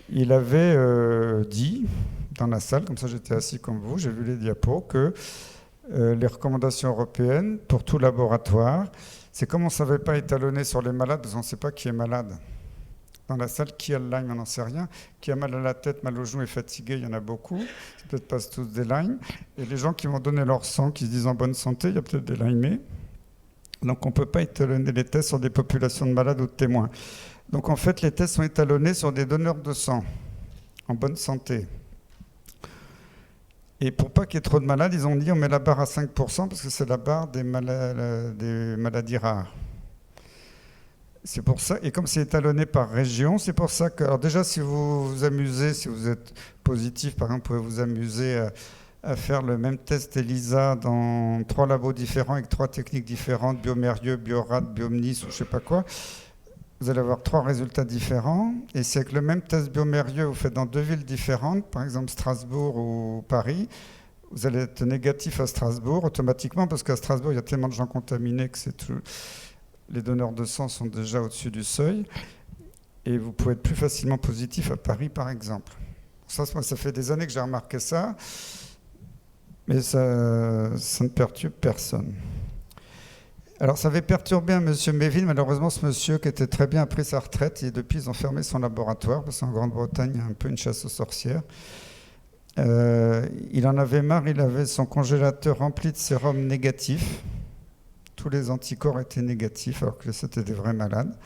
Il avait dit, dans la salle, comme ça j'étais assis comme vous, j'ai vu les diapos, que les recommandations européennes pour tout laboratoire, c'est comme on ne savait pas étalonner sur les malades, parce qu'on ne sait pas qui est malade. Dans la salle, qui a le Lyme, on n'en sait rien. Qui a mal à la tête, mal aux genoux et fatigué, il y en a beaucoup. C'est peut-être pas tous des Lyme. Et les gens qui vont donner leur sang, qui se disent en bonne santé, il y a peut-être des Lymés. Donc on ne peut pas étalonner les tests sur des populations de malades ou de témoins. Donc en fait, les tests sont étalonnés sur des donneurs de sang en bonne santé. Et pour pas qu'il y ait trop de malades, ils ont dit on met la barre à 5% parce que c'est la barre des maladies rares. C'est pour ça, et comme c'est étalonné par région, c'est pour ça que, alors déjà si vous vous amusez, si vous êtes positif par exemple, vous pouvez vous amuser à faire le même test ELISA dans 3 labos différents avec 3 techniques différentes, Biomérieux, Biorad, Biomnis ou je sais pas quoi. Vous allez avoir 3 résultats différents, et si avec le même test Biomérieux vous faites dans 2 villes différentes, par exemple Strasbourg ou Paris, vous allez être négatif à Strasbourg automatiquement, parce qu'à Strasbourg il y a tellement de gens contaminés que c'est tout. Les donneurs de sang sont déjà au-dessus du seuil, et vous pouvez être plus facilement positif à Paris, par exemple. Ça fait des années que j'ai remarqué ça, mais ça ne perturbe personne. Alors, ça avait perturbé un monsieur Méville. Malheureusement, ce monsieur, qui était très bien, a pris sa retraite, et depuis, ils ont fermé son laboratoire, parce qu'en Grande-Bretagne, il y a un peu une chasse aux sorcières. Il en avait marre, il avait son congélateur rempli de sérum négatif. Tous les anticorps étaient négatifs, alors que c'était des vrais malades.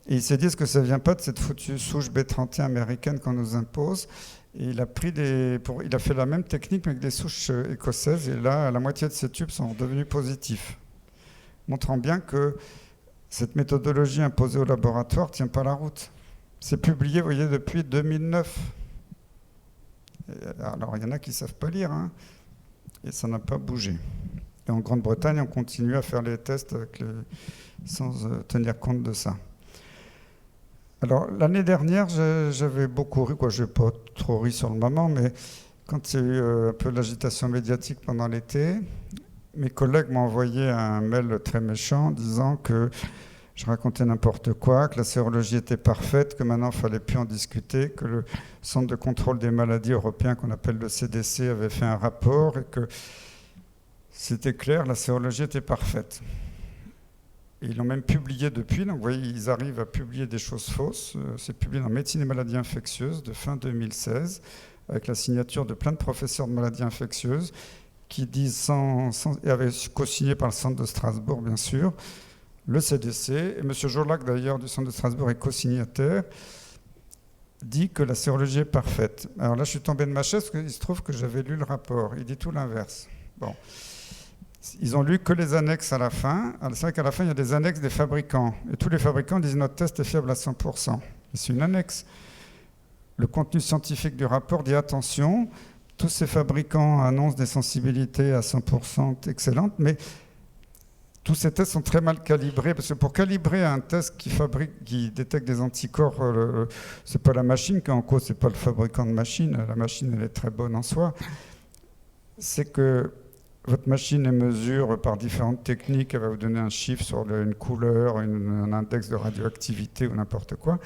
Et il s'est dit, est-ce que ça ne vient pas de cette foutue souche B31 américaine qu'on nous impose? Et il a fait la même technique, mais avec des souches écossaises. Et là, la moitié de ces tubes sont devenus positifs, montrant bien que cette méthodologie imposée au laboratoire ne tient pas la route. C'est publié, vous voyez, depuis 2009. Alors, il y en a qui ne savent pas lire, hein, et ça n'a pas bougé. Et en Grande-Bretagne, on continue à faire les tests sans tenir compte de ça. Alors, l'année dernière, j'avais beaucoup ri, je n'ai pas trop ri sur le moment, mais quand il y a eu un peu l'agitation médiatique pendant l'été, mes collègues m'ont envoyé un mail très méchant disant que je racontais n'importe quoi, que la sérologie était parfaite, que maintenant il ne fallait plus en discuter, que le Centre de contrôle des maladies européen, qu'on appelle le CDC, avait fait un rapport et que c'était clair, la sérologie était parfaite. Et ils l'ont même publié depuis, donc vous voyez, ils arrivent à publier des choses fausses. C'est publié dans Médecine et maladies infectieuses de fin 2016, avec la signature de plein de professeurs de maladies infectieuses qui disent, et avaient co-signé par le Centre de Strasbourg, bien sûr, le CDC, et M. Jolac, d'ailleurs, du Centre de Strasbourg, est co-signataire, dit que la sérologie est parfaite. Alors là, je suis tombé de ma chaise, parce qu'il se trouve que j'avais lu le rapport. Il dit tout l'inverse. Bon. Ils ont lu que les annexes à la fin. C'est vrai qu'à la fin, il y a des annexes des fabricants. Et tous les fabricants disent notre test est fiable à 100%. C'est une annexe. Le contenu scientifique du rapport dit attention, tous ces fabricants annoncent des sensibilités à 100% excellentes, mais tous ces tests sont très mal calibrés, parce que pour calibrer un test qui détecte des anticorps, c'est pas la machine qui est en cause, c'est pas le fabricant de machine. La machine, elle est très bonne en soi. C'est que votre machine elle mesure par différentes techniques, elle va vous donner un chiffre sur une couleur, un index de radioactivité ou n'importe quoi.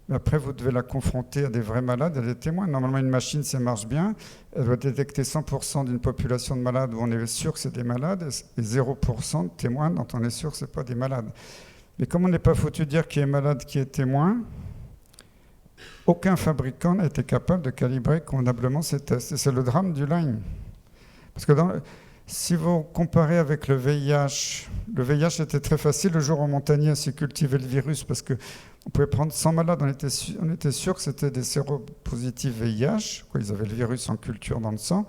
Mais après, vous devez la confronter à des vrais malades, à des témoins. Normalement, une machine, ça marche bien. Elle doit détecter 100% d'une population de malades où on est sûr que c'est des malades et 0% de témoins dont on est sûr que ce n'est pas des malades. Mais comme on n'est pas foutu de dire qui est malade, qui est témoin, aucun fabricant n'a été capable de calibrer convenablement ces tests. Et c'est le drame du Lyme. Parce que si vous comparez avec le VIH était très facile. Le jour où Montagnier a su cultiver le virus, parce qu'on pouvait prendre 100 malades, on était sûr que c'était des séropositifs VIH, ils avaient le virus en culture dans le sang.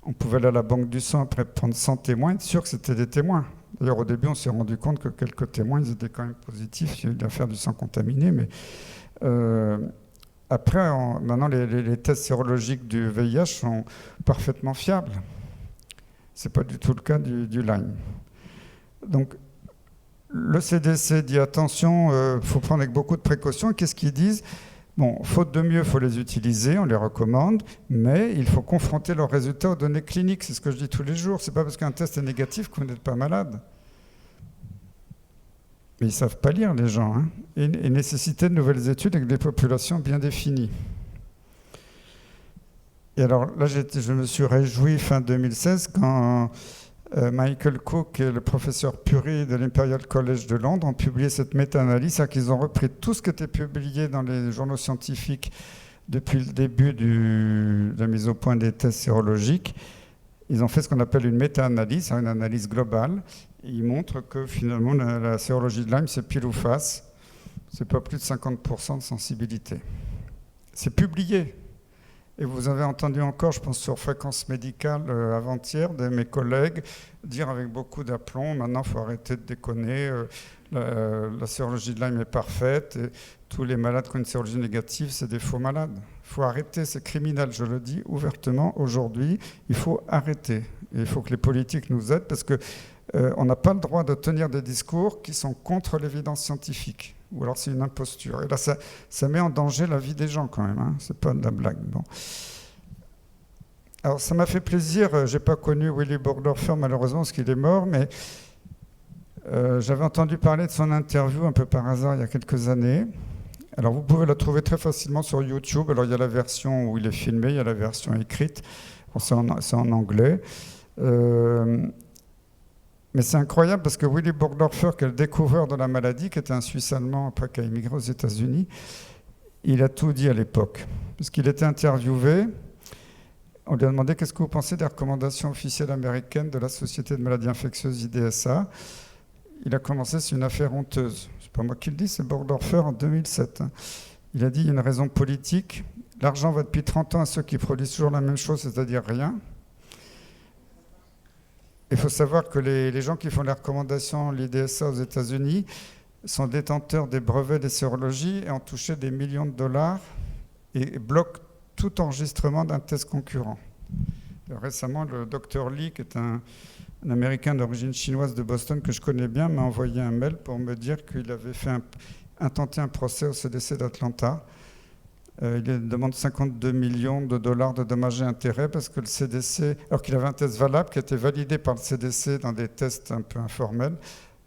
On pouvait aller à la banque du sang après prendre 100 témoins, être sûr que c'était des témoins. D'ailleurs, au début, on s'est rendu compte que quelques témoins, ils étaient quand même positifs. Il y a eu l'affaire du sang contaminé, mais après, maintenant, les tests sérologiques du VIH sont parfaitement fiables. Ce n'est pas du tout le cas du Lyme. Donc, le CDC dit attention, il faut prendre avec beaucoup de précautions. Qu'est-ce qu'ils disent? Bon, faute de mieux, il faut les utiliser, on les recommande, mais il faut confronter leurs résultats aux données cliniques. C'est ce que je dis tous les jours. C'est pas parce qu'un test est négatif que vous n'êtes pas malade. Mais ils ne savent pas lire, les gens. Hein. Et nécessiter de nouvelles études avec des populations bien définies. Et alors là, je me suis réjoui fin 2016 quand Michael Cook et le professeur Puri de l'Imperial College de Londres ont publié cette méta-analyse, c'est-à-dire qu'ils ont repris tout ce qui était publié dans les journaux scientifiques depuis le début de la mise au point des tests sérologiques. Ils ont fait ce qu'on appelle une méta-analyse, une analyse globale. Et ils montrent que finalement, la sérologie de Lyme, c'est pile ou face. C'est pas plus de 50% de sensibilité. C'est publié. Et vous avez entendu encore, je pense, sur Fréquence Médicale avant-hier, de mes collègues dire avec beaucoup d'aplomb, maintenant il faut arrêter de déconner, la sérologie de Lyme est parfaite, et tous les malades qui ont une sérologie négative, c'est des faux malades. Il faut arrêter, c'est criminel, je le dis ouvertement aujourd'hui, il faut arrêter. Et il faut que les politiques nous aident, parce qu'on n'a pas le droit de tenir des discours qui sont contre l'évidence scientifique. Ou alors c'est une imposture. Et là, ça met en danger la vie des gens quand même. Hein. C'est pas de la blague. Bon. Alors ça m'a fait plaisir. J'ai pas connu Willy Burgdorfer malheureusement parce qu'il est mort, mais j'avais entendu parler de son interview un peu par hasard il y a quelques années. Alors vous pouvez la trouver très facilement sur YouTube. Alors il y a la version où il est filmé, il y a la version écrite. Bon, c'est en anglais. Mais c'est incroyable parce que Willy Burgdorfer, qui est le découvreur de la maladie, qui était un Suisse allemand après qui a immigré aux États-Unis, il a tout dit à l'époque. Parce qu'il était interviewé, on lui a demandé qu'est-ce que vous pensez des recommandations officielles américaines de la Société de maladies infectieuses IDSA. Il a commencé, c'est une affaire honteuse. C'est pas moi qui le dis, c'est Burgdorfer en 2007. Il a dit il y a une raison politique. L'argent va depuis 30 ans à ceux qui produisent toujours la même chose, c'est-à-dire rien. Il faut savoir que les gens qui font les recommandations, l'IDSA aux États-Unis, sont détenteurs des brevets des sérologies et ont touché des millions de dollars et bloquent tout enregistrement d'un test concurrent. Récemment, le Dr Lee, qui est un Américain d'origine chinoise de Boston que je connais bien, m'a envoyé un mail pour me dire qu'il avait intenté un procès au CDC d'Atlanta. Il demande 52 millions de dollars de dommages et intérêts parce que le CDC, alors qu'il avait un test valable qui a été validé par le CDC dans des tests un peu informels,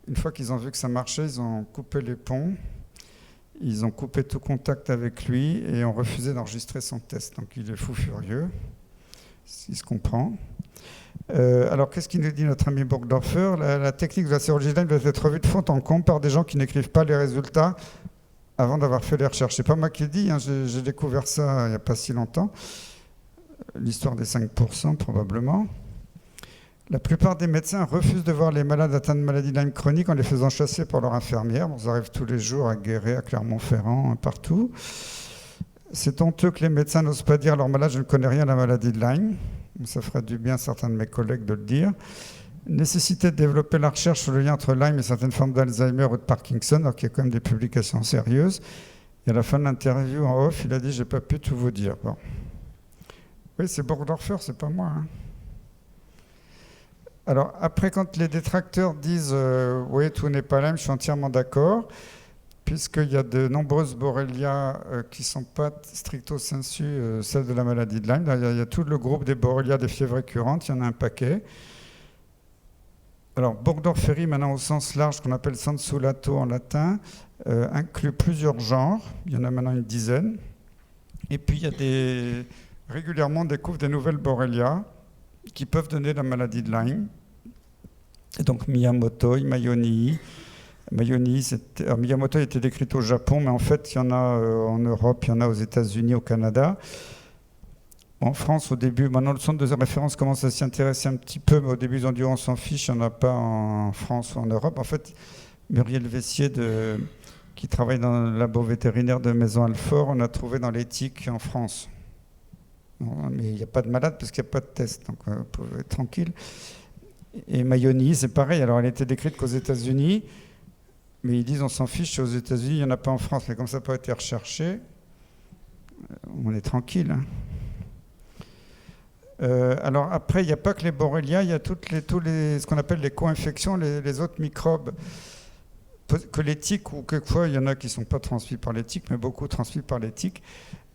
une fois qu'ils ont vu que ça marchait, ils ont coupé les ponts, ils ont coupé tout contact avec lui et ont refusé d'enregistrer son test. Donc il est fou furieux, il se comprend. Alors qu'est-ce qu'il nous dit notre ami Burgdorfer ? La technique de la sérologie de Lyme doit être revue de fond en comble par des gens qui n'écrivent pas les résultats avant d'avoir fait les recherches. C'est pas moi qui le dis, hein, j'ai découvert ça il n'y a pas si longtemps. L'histoire des 5% probablement. La plupart des médecins refusent de voir les malades atteints de maladies de Lyme chronique en les faisant chasser par leur infirmière. Ils arrivent tous les jours à Guéret, à Clermont-Ferrand, partout. C'est honteux que les médecins n'osent pas dire à leurs malades « je ne connais rien à la maladie de Lyme ». Ça ferait du bien à certains de mes collègues de le dire. Nécessité de développer la recherche sur le lien entre Lyme et certaines formes d'Alzheimer ou de Parkinson, alors qu'il y a quand même des publications sérieuses. Et à la fin de l'interview en off, il a dit « j'ai pas pu tout vous dire ». Bon. Oui, c'est Burgdorfer, c'est pas moi. Hein. Alors après, quand les détracteurs disent « oui, tout n'est pas Lyme », je suis entièrement d'accord, puisqu'il y a de nombreuses Borrelia qui ne sont pas stricto sensu celles de la maladie de Lyme. Il y a tout le groupe des Borrelia des fièvres récurrentes, il y en a un paquet. Alors, Burgdorferi, maintenant au sens large, qu'on appelle sansulato en latin, inclut plusieurs genres. Il y en a maintenant une dizaine. Et puis, il y a régulièrement, on découvre des nouvelles Borrelia qui peuvent donner la maladie de Lyme. Et donc, Miyamoto, Mayonii. Miyamoto a été décrite au Japon, mais en fait, il y en a en Europe, il y en a aux États-Unis, au Canada. En France, au début, maintenant le centre de référence commence à s'y intéresser un petit peu, mais au début, ils ont dit on s'en fiche, il n'y en a pas en France ou en Europe. En fait, Muriel Vessier, qui travaille dans le labo vétérinaire de Maison-Alfort, on a trouvé dans l'éthique en France. Non, mais il n'y a pas de malade parce qu'il n'y a pas de test, donc vous pouvez être tranquille. Et Mayonii, c'est pareil. Alors, elle a été décrite qu'aux États-Unis, mais ils disent on s'en fiche, c'est aux États-Unis, il n'y en a pas en France. Mais comme ça n'a pas été recherché, on est tranquille. Hein. Alors après, il n'y a pas que les Borrelia, il y a ce qu'on appelle les co-infections, les autres microbes que les tiques, ou quelquefois il y en a qui ne sont pas transmis par les tiques, mais beaucoup transmis par les tiques.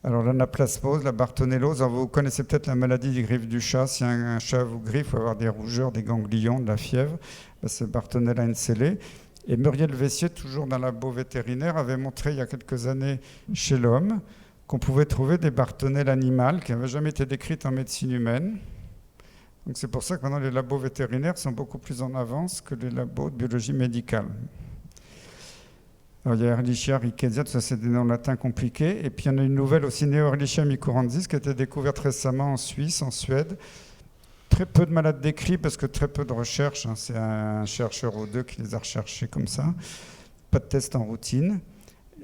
Alors l'anaplasmose, la bartonellose, vous connaissez peut-être la maladie des griffes du chat. Si un chat vous griffe, il faut avoir des rougeurs, des ganglions, de la fièvre. C'est Bartonella enselae. Et Muriel Vessier, toujours dans le labo vétérinaire, avait montré il y a quelques années chez l'homme qu'on pouvait trouver des bartonelles animales qui n'avaient jamais été décrites en médecine humaine. Donc c'est pour ça que maintenant les labos vétérinaires sont beaucoup plus en avance que les labos de biologie médicale. Alors, il y a Ehrlichia rickettsia, tout ça c'est des noms latins compliqués. Et puis il y en a une nouvelle aussi, Neo-Ehrlichia micorensis, qui a été découverte récemment en Suisse, en Suède. Très peu de malades décrits parce que très peu de recherches. C'est un chercheur ou deux qui les a recherchés comme ça. Pas de test en routine.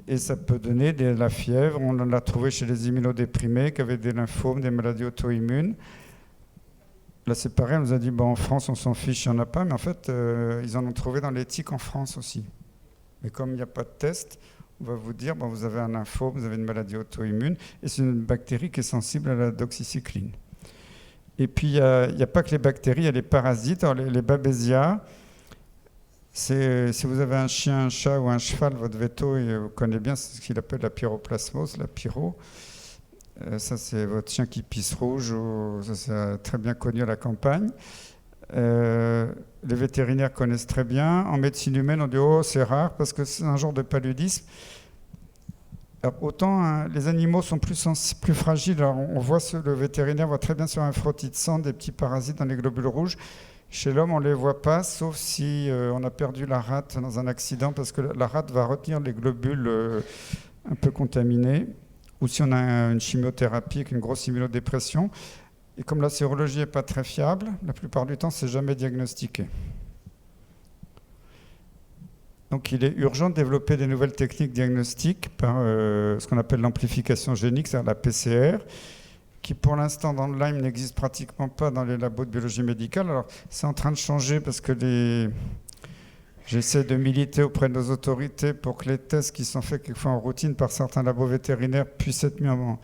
Et ça peut donner de la fièvre. On l'a trouvé chez les immunodéprimés qui avaient des lymphomes, des maladies auto-immunes. Là, c'est pareil, on nous a dit, en France, on s'en fiche, il n'y en a pas. Mais en fait, ils en ont trouvé dans les tiques en France aussi. Mais comme il n'y a pas de test, on va vous dire, vous avez un lymphome, vous avez une maladie auto-immune, et c'est une bactérie qui est sensible à la doxycycline. Et puis, il n'y a pas que les bactéries, il y a les parasites. Alors, les Babesia, si vous avez un chien, un chat ou un cheval, votre veto, vous connaissez bien ce qu'il appelle la pyroplasmose, la pyro. Ça, c'est votre chien qui pisse rouge, ça c'est très bien connu à la campagne. Les vétérinaires connaissent très bien. En médecine humaine, on dit c'est rare parce que c'est un genre de paludisme. Alors, autant les animaux sont plus fragiles. Alors, on voit le vétérinaire voit très bien sur un frottis de sang des petits parasites dans les globules rouges. Chez l'homme, on ne les voit pas, sauf si on a perdu la rate dans un accident, parce que la rate va retenir les globules un peu contaminés, ou si on a une chimiothérapie avec une grosse immunodépression. Et comme la sérologie n'est pas très fiable, la plupart du temps, c'est jamais diagnostiqué. Donc il est urgent de développer des nouvelles techniques diagnostiques par ce qu'on appelle l'amplification génique, c'est-à-dire la PCR, qui pour l'instant dans le Lyme n'existe pratiquement pas dans les labos de biologie médicale. Alors c'est en train de changer parce que j'essaie de militer auprès de nos autorités pour que les tests qui sont faits quelquefois en routine par certains labos vétérinaires puissent être mis en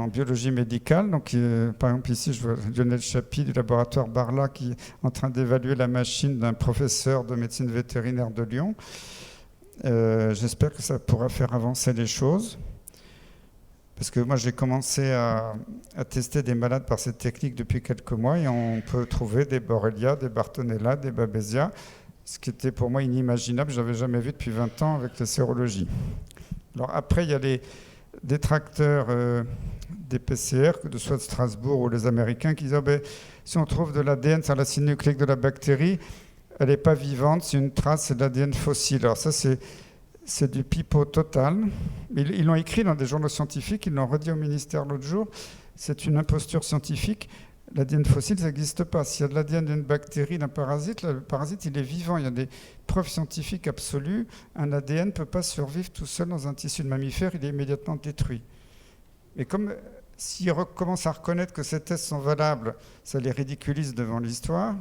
biologie médicale. Donc, par exemple, ici, je vois Lionel Chapy du laboratoire Barla qui est en train d'évaluer la machine d'un professeur de médecine vétérinaire de Lyon. J'espère que ça pourra faire avancer les choses. Parce que moi, j'ai commencé à tester des malades par cette technique depuis quelques mois et on peut trouver des Borrelia, des Bartonella, des Babesia, ce qui était pour moi inimaginable. Je n'avais jamais vu depuis 20 ans avec la sérologie. Alors après, il y a les détracteurs des PCR, soit de Strasbourg ou les Américains, qui disent si on trouve de l'ADN sur l'acide nucléique de la bactérie, elle n'est pas vivante, c'est une trace, c'est de l'ADN fossile. Alors ça, c'est du pipeau total. Ils l'ont écrit dans des journaux scientifiques, ils l'ont redit au ministère l'autre jour, c'est une imposture scientifique. L'ADN fossile, ça n'existe pas. S'il y a de l'ADN d'une bactérie, d'un parasite, le parasite, il est vivant. Il y a des preuves scientifiques absolues. Un ADN ne peut pas survivre tout seul dans un tissu de mammifère, il est immédiatement détruit. Et comme s'ils commencent à reconnaître que ces tests sont valables, ça les ridiculise devant l'histoire.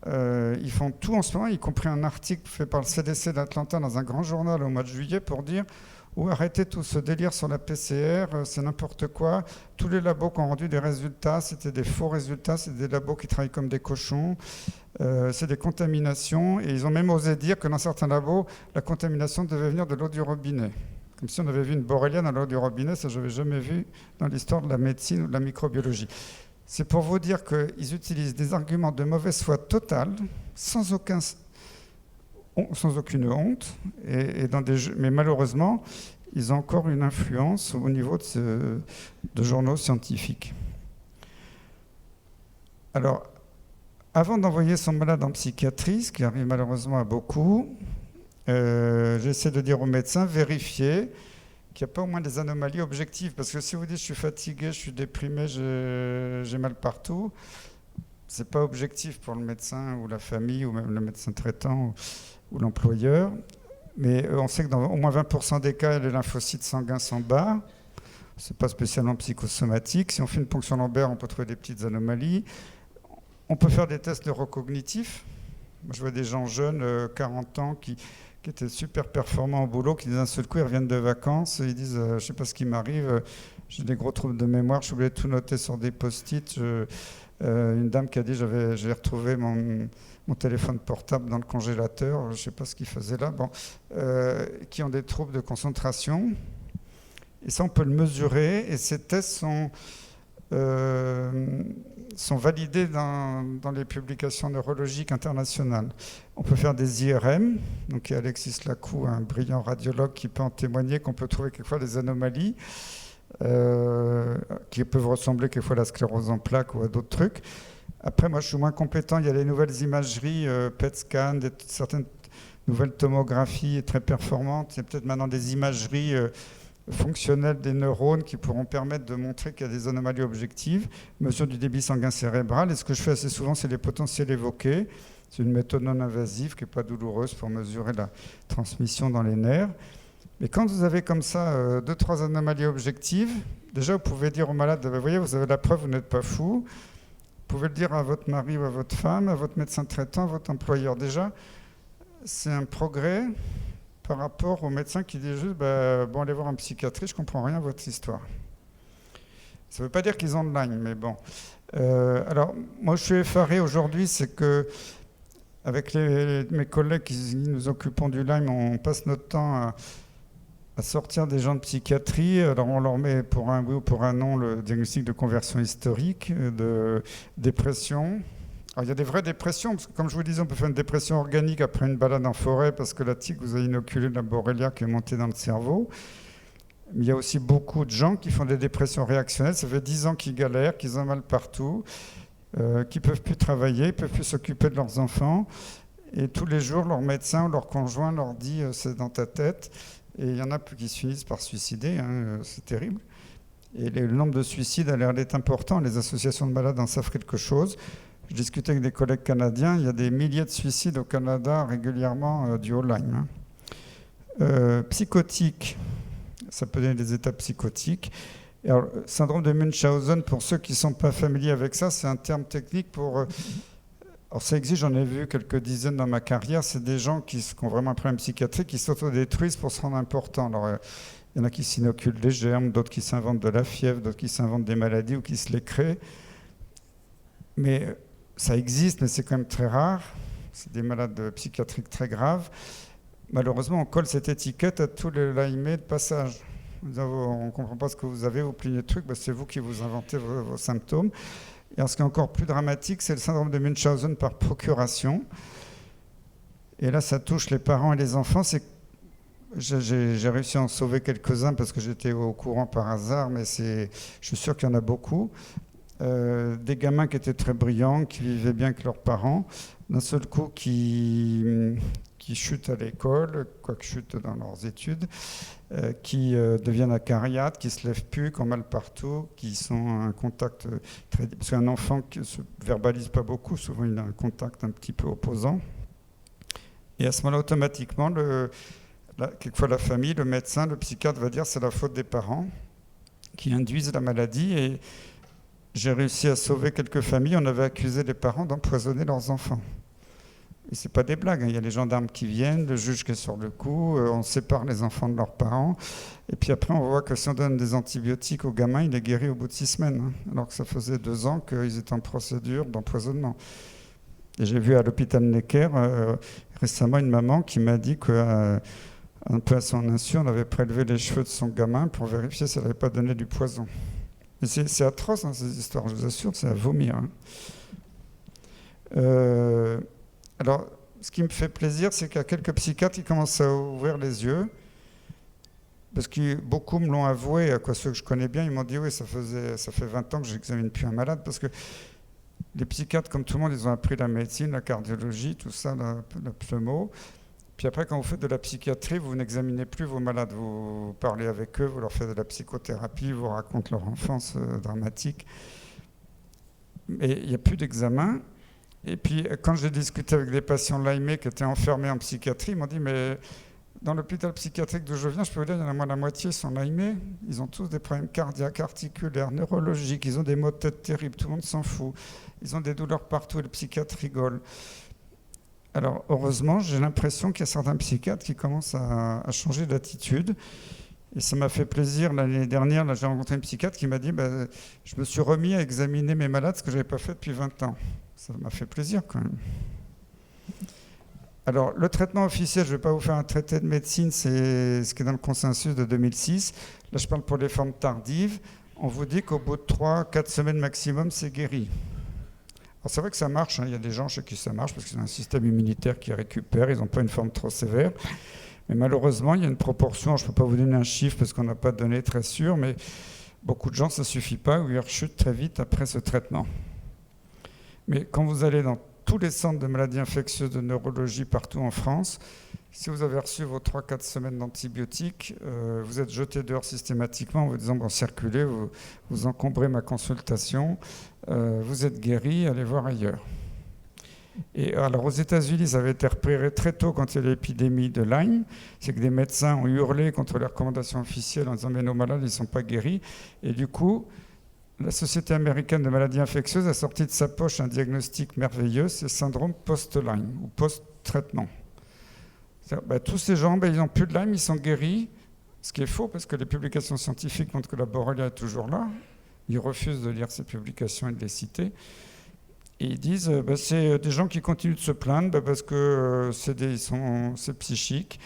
Ils font tout en ce moment, y compris un article fait par le CDC d'Atlanta dans un grand journal au mois de juillet pour dire arrêtez tout ce délire sur la PCR, c'est n'importe quoi. Tous les labos qui ont rendu des résultats, c'était des faux résultats, c'est des labos qui travaillent comme des cochons, c'est des contaminations. Et ils ont même osé dire que dans certains labos, la contamination devait venir de l'eau du robinet. Comme si on avait vu une borrelia dans l'eau du robinet, ça je n'avais jamais vu dans l'histoire de la médecine ou de la microbiologie. C'est pour vous dire qu'ils utilisent des arguments de mauvaise foi totale, sans aucune honte, mais malheureusement, ils ont encore une influence au niveau de journaux scientifiques. Alors, avant d'envoyer son malade en psychiatrie, ce qui arrive malheureusement à beaucoup, j'essaie de dire aux médecins, vérifiez qu'il n'y a pas au moins des anomalies objectives. Parce que si vous dites je suis fatigué, je suis déprimé, j'ai mal partout, ce n'est pas objectif pour le médecin ou la famille ou même le médecin traitant ou l'employeur. Mais on sait que dans au moins 20% des cas, les lymphocytes sanguins sont bas. Ce n'est pas spécialement psychosomatique. Si on fait une ponction lombaire, on peut trouver des petites anomalies. On peut faire des tests neurocognitifs. Moi, je vois des gens jeunes, 40 ans, qui étaient super performants au boulot, qui d'un seul coup, ils reviennent de vacances, et ils disent je ne sais pas ce qui m'arrive, j'ai des gros troubles de mémoire, je suis obligé de tout noter sur des post-it, Une dame qui a dit j'ai retrouvé mon téléphone portable dans le congélateur, je ne sais pas ce qu'il faisait là, qui ont des troubles de concentration. Et ça, on peut le mesurer, et ces tests sont validés dans les publications neurologiques internationales. On peut faire des IRM, donc il y a Alexis Lacou, un brillant radiologue qui peut en témoigner, qu'on peut trouver quelquefois des anomalies qui peuvent ressembler quelquefois à la sclérose en plaques ou à d'autres trucs. Après, moi, je suis moins compétent. Il y a les nouvelles imageries, PET scan, certaines nouvelles tomographies très performantes. Il y a peut-être maintenant des imageries fonctionnelles des neurones qui pourront permettre de montrer qu'il y a des anomalies objectives. Mesure du débit sanguin cérébral. Et ce que je fais assez souvent, c'est les potentiels évoqués. C'est une méthode non invasive qui n'est pas douloureuse pour mesurer la transmission dans les nerfs. Mais quand vous avez comme ça 2-3 anomalies objectives, déjà vous pouvez dire au malade, vous voyez, vous avez la preuve, vous n'êtes pas fou. Vous pouvez le dire à votre mari ou à votre femme, à votre médecin traitant, à votre employeur. Déjà, c'est un progrès par rapport au médecin qui dit juste, bon, allez voir un psychiatre, je ne comprends rien à votre histoire. Ça ne veut pas dire qu'ils ont de Lyme, mais bon. Alors, moi je suis effaré aujourd'hui, c'est que avec mes collègues qui nous occupons du Lyme, on passe notre temps à sortir des gens de psychiatrie. Alors on leur met pour un oui ou pour un non le diagnostic de conversion historique, de dépression. Alors il y a des vraies dépressions, parce que comme je vous disais, on peut faire une dépression organique après une balade en forêt parce que la tique vous a inoculé de la borrelia qui est montée dans le cerveau. Mais il y a aussi beaucoup de gens qui font des dépressions réactionnelles. Ça fait 10 ans qu'ils galèrent, qu'ils ont mal partout, qui ne peuvent plus travailler, ne peuvent plus s'occuper de leurs enfants. Et tous les jours, leur médecin ou leur conjoint leur dit c'est dans ta tête. Et il y en a qui se finissent par suicider, c'est terrible. Et le nombre de suicides a l'air d'être important. Les associations de malades en savent quelque chose. Je discutais avec des collègues canadiens, il y a des milliers de suicides au Canada régulièrement dus au Lyme. Psychotique, ça peut donner des états psychotiques. Et alors, syndrome de Munchausen, pour ceux qui ne sont pas familiers avec ça, c'est un terme technique pour... Alors ça existe, j'en ai vu quelques dizaines dans ma carrière, c'est des gens qui ont vraiment un problème psychiatrique, qui s'autodétruisent pour se rendre importants. Alors il y en a qui s'inoculent des germes, d'autres qui s'inventent de la fièvre, d'autres qui s'inventent des maladies ou qui se les créent. Mais ça existe, mais c'est quand même très rare. C'est des malades psychiatriques très graves. Malheureusement, on colle cette étiquette à tous les Lyme de passage. On ne comprend pas ce que vous avez, vous plaignez de trucs, c'est vous qui vous inventez vos symptômes. Et alors, ce qui est encore plus dramatique, c'est le syndrome de Munchausen par procuration. Et là, ça touche les parents et les enfants. J'ai réussi à en sauver quelques-uns parce que j'étais au courant par hasard, mais je suis sûr qu'il y en a beaucoup. Des gamins qui étaient très brillants, qui vivaient bien avec leurs parents, d'un seul coup qui chutent à l'école, quoique chutent dans leurs études, qui deviennent acariates, qui ne se lèvent plus, qui ont mal partout, qui sont en contact très... Parce qu'un enfant qui ne se verbalise pas beaucoup, souvent il a un contact un petit peu opposant. Et à ce moment-là, automatiquement, quelquefois la famille, le médecin, le psychiatre va dire que c'est la faute des parents qui induisent la maladie. Et j'ai réussi à sauver quelques familles. On avait accusé les parents d'empoisonner leurs enfants. Et ce n'est pas des blagues, il y a les gendarmes qui viennent, le juge qui est sur le coup, on sépare les enfants de leurs parents. Et puis après, on voit que si on donne des antibiotiques aux gamins, il est guéri au bout de 6 semaines. Alors que ça faisait 2 ans qu'ils étaient en procédure d'empoisonnement. Et j'ai vu à l'hôpital Necker récemment une maman qui m'a dit qu'un peu à son insu, on avait prélevé les cheveux de son gamin pour vérifier si elle n'avait pas donné du poison. Et c'est atroce, ces histoires, je vous assure, c'est à vomir. Alors, ce qui me fait plaisir, c'est qu'il y a quelques psychiatres qui commencent à ouvrir les yeux, parce que beaucoup me l'ont avoué, ceux que je connais bien, ils m'ont dit oui, ça fait 20 ans que j'examine plus un malade, parce que les psychiatres, comme tout le monde, ils ont appris la médecine, la cardiologie, tout ça, la pneumo. Puis après, quand vous faites de la psychiatrie, vous n'examinez plus vos malades, vous parlez avec eux, vous leur faites de la psychothérapie, vous racontez leur enfance dramatique. Mais il n'y a plus d'examen. Et puis, quand j'ai discuté avec des patients Lyme qui étaient enfermés en psychiatrie, ils m'ont dit, mais dans l'hôpital psychiatrique d'où je viens, je peux vous dire, il y en a moins de la moitié sont Lyme. Ils ont tous des problèmes cardiaques, articulaires, neurologiques, ils ont des maux de tête terribles, tout le monde s'en fout. Ils ont des douleurs partout et le psychiatre rigole. Alors, heureusement, j'ai l'impression qu'il y a certains psychiatres qui commencent à changer d'attitude Et ça m'a fait plaisir. L'année dernière, là, j'ai rencontré une psychiatre qui m'a dit je me suis remis à examiner mes malades, ce que je n'avais pas fait depuis 20 ans. Ça m'a fait plaisir quand même. Alors, le traitement officiel, je ne vais pas vous faire un traité de médecine, c'est ce qui est dans le consensus de 2006. Là, je parle pour les formes tardives. On vous dit qu'au bout de 3-4 semaines maximum, c'est guéri. Alors, c'est vrai que ça marche, hein. Il y a des gens chez qui ça marche parce qu'ils ont un système immunitaire qui récupère, ils n'ont pas une forme trop sévère. Mais malheureusement, il y a une proportion, je ne peux pas vous donner un chiffre parce qu'on n'a pas de données très sûres, mais beaucoup de gens, ça ne suffit pas, ou ils rechutent très vite après ce traitement. Mais quand vous allez dans tous les centres de maladies infectieuses de neurologie partout en France, si vous avez reçu vos 3-4 semaines d'antibiotiques, vous êtes jeté dehors systématiquement en vous disant circulez, vous encombrez ma consultation, vous êtes guéri, allez voir ailleurs. Et alors aux États-Unis, ça avait été repéré très tôt quand il y a eu l'épidémie de Lyme, c'est que des médecins ont hurlé contre les recommandations officielles en disant mais nos malades ils ne sont pas guéris, et du coup la Société américaine de maladies infectieuses a sorti de sa poche un diagnostic merveilleux, c'est le syndrome post-Lyme ou post-traitement. Tous ces gens, ils n'ont plus de Lyme, ils sont guéris, ce qui est faux parce que les publications scientifiques montrent que la Borrelia est toujours là. Ils refusent de lire ces publications et de les citer. Et ils disent c'est des gens qui continuent de se plaindre parce que c'est psychique,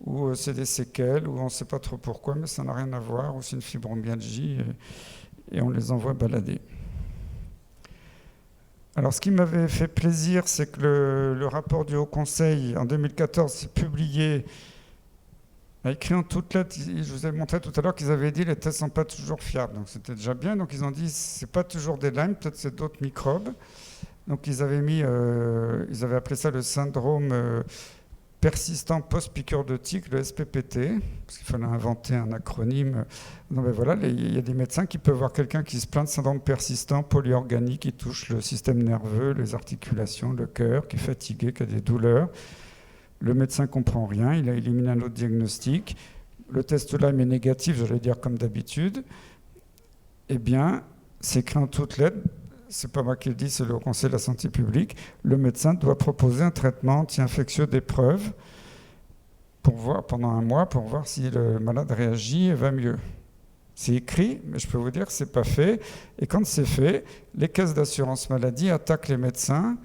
ou c'est des séquelles, ou on ne sait pas trop pourquoi, mais ça n'a rien à voir, ou c'est une fibromyalgie. Et on les envoie balader. Alors, ce qui m'avait fait plaisir, c'est que le rapport du Haut Conseil, en 2014, s'est publié, a écrit en toutes lettres. Je vous ai montré tout à l'heure qu'ils avaient dit que les tests ne sont pas toujours fiables. Donc, c'était déjà bien. Donc, ils ont dit ce n'est pas toujours des Lyme, peut-être c'est d'autres microbes. Donc, ils avaient appelé ça le syndrome persistant post-piqûre de tique, le SPPT, parce qu'il fallait inventer un acronyme. Il y a des médecins qui peuvent voir quelqu'un qui se plaint de syndrome persistant polyorganique, qui touche le système nerveux, les articulations, le cœur, qui est fatigué, qui a des douleurs. Le médecin ne comprend rien, il a éliminé un autre diagnostic. Le test Lyme est négatif, j'allais dire comme d'habitude. Eh bien, c'est écrit en toutes lettres. C'est pas moi qui le dis, c'est le Conseil de la santé publique. Le médecin doit proposer un traitement anti-infectieux d'épreuve pour voir pendant un mois pour voir si le malade réagit et va mieux. C'est écrit, mais je peux vous dire que c'est pas fait. Et quand c'est fait, les caisses d'assurance maladie attaquent les médecins.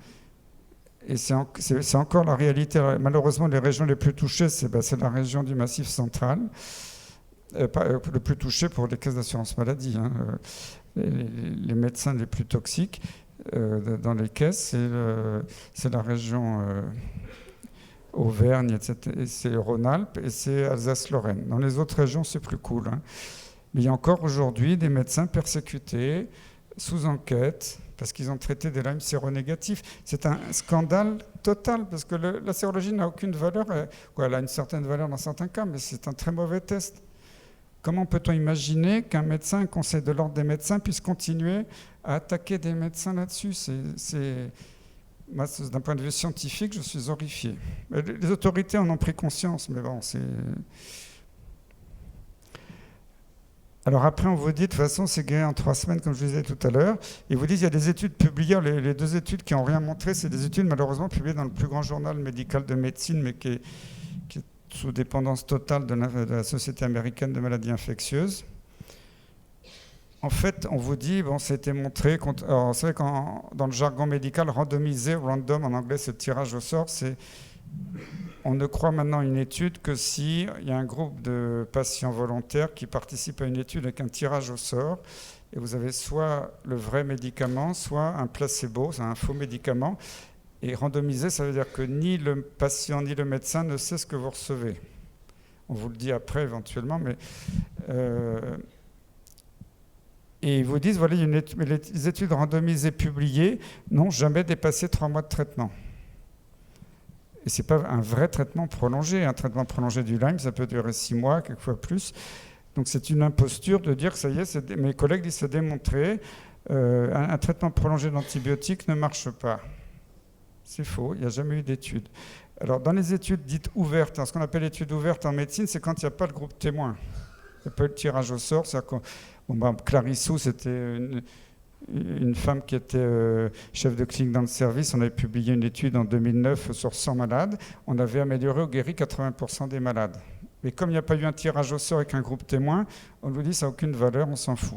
Et c'est encore la réalité. Malheureusement, les régions les plus touchées, c'est la région du Massif central, le plus touché pour les caisses d'assurance maladie. Les médecins les plus toxiques dans les caisses, c'est la région Auvergne, etc. Et c'est Rhône-Alpes et c'est Alsace-Lorraine. Dans les autres régions, c'est plus cool. Mais il y a encore aujourd'hui des médecins persécutés, sous enquête, parce qu'ils ont traité des Lyme séronégatifs. C'est un scandale total, parce que la sérologie n'a aucune valeur. Elle a une certaine valeur dans certains cas, mais c'est un très mauvais test. Comment peut-on imaginer qu'un médecin, un conseil de l'ordre des médecins, puisse continuer à attaquer des médecins là-dessus ? Moi, d'un point de vue scientifique, je suis horrifié. Les autorités en ont pris conscience, mais bon, c'est... Alors après, on vous dit, de toute façon, c'est guéri en 3 semaines, comme je vous disais tout à l'heure. Ils vous disent, il y a des études publiées. Les 2 études qui n'ont rien montré, c'est des études malheureusement publiées dans le plus grand journal médical de médecine, mais qui est sous dépendance totale de la Société américaine de maladies infectieuses. En fait, on vous dit, c'était montré, alors, c'est vrai que dans le jargon médical, randomisé, random, en anglais c'est le tirage au sort, on ne croit maintenant à une étude que s'il y a un groupe de patients volontaires qui participent à une étude avec un tirage au sort, et vous avez soit le vrai médicament, soit un placebo, c'est un faux médicament. Et randomisé, ça veut dire que ni le patient ni le médecin ne sait ce que vous recevez. On vous le dit après éventuellement, mais... Et ils vous disent, voilà, mais les études randomisées publiées n'ont jamais dépassé 3 mois de traitement. Et ce n'est pas un vrai traitement prolongé. Un traitement prolongé du Lyme, ça peut durer 6 mois, quelquefois plus. Donc c'est une imposture de dire, ça y est, mes collègues disent, c'est démontré, un traitement prolongé d'antibiotiques ne marche pas. C'est faux, il n'y a jamais eu d'études. Alors, dans les études dites ouvertes, ce qu'on appelle études ouvertes en médecine, c'est quand il n'y a pas le groupe témoin. Il n'y a pas eu le tirage au sort. Clarissou, c'était une femme qui était chef de clinique dans le service. On avait publié une étude en 2009 sur 100 malades. On avait amélioré ou guéri 80% des malades. Mais comme il n'y a pas eu un tirage au sort avec un groupe témoin, on nous dit que ça n'a aucune valeur, on s'en fout.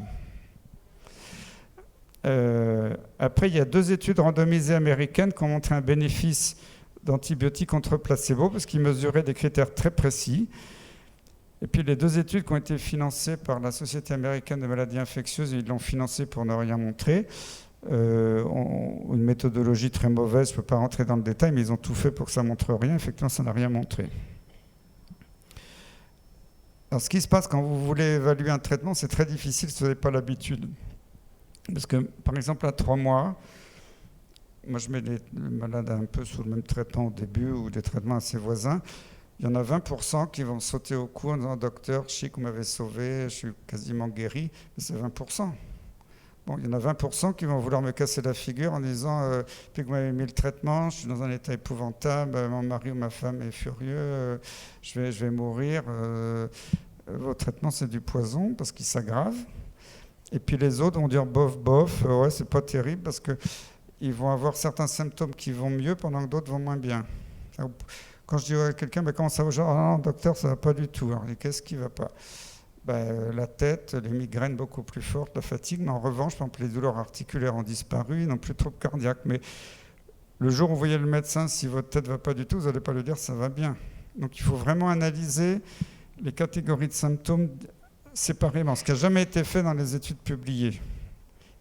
Après, il y a 2 études randomisées américaines qui ont montré un bénéfice d'antibiotiques contre placebo parce qu'ils mesuraient des critères très précis. Et puis les 2 études qui ont été financées par la Société américaine de maladies infectieuses, ils l'ont financée pour ne rien montrer. Une méthodologie très mauvaise, je ne peux pas rentrer dans le détail, mais ils ont tout fait pour que ça ne montre rien. Effectivement, ça n'a rien montré. Alors, ce qui se passe quand vous voulez évaluer un traitement, c'est très difficile si vous n'avez pas l'habitude. Parce que, par exemple, à 3 mois, moi je mets les malades un peu sous le même traitement au début ou des traitements assez voisins. Il y en a 20% qui vont sauter au cou en disant « Docteur, chic, vous m'avez sauvé, je suis quasiment guéri ». Mais c'est 20%. Bon, il y en a 20% qui vont vouloir me casser la figure en disant « Depuis que vous m'avez mis le traitement, je suis dans un état épouvantable, mon mari ou ma femme est furieux, je vais mourir. Vos traitements, c'est du poison parce qu'ils s'aggravent. » Et puis les autres vont dire bof, bof, ouais, c'est pas terrible parce qu'ils vont avoir certains symptômes qui vont mieux pendant que d'autres vont moins bien. Quand je dis à quelqu'un, comment ça va aujourd'hui ? Ah non, docteur, ça va pas du tout. Alors, qu'est-ce qui va pas ? La tête, les migraines beaucoup plus fortes, la fatigue, mais en revanche, par exemple, les douleurs articulaires ont disparu, ils n'ont plus de troubles cardiaques. Mais le jour où vous voyez le médecin, si votre tête ne va pas du tout, vous n'allez pas lui dire ça va bien. Donc il faut vraiment analyser les catégories de symptômes séparément, ce qui n'a jamais été fait dans les études publiées.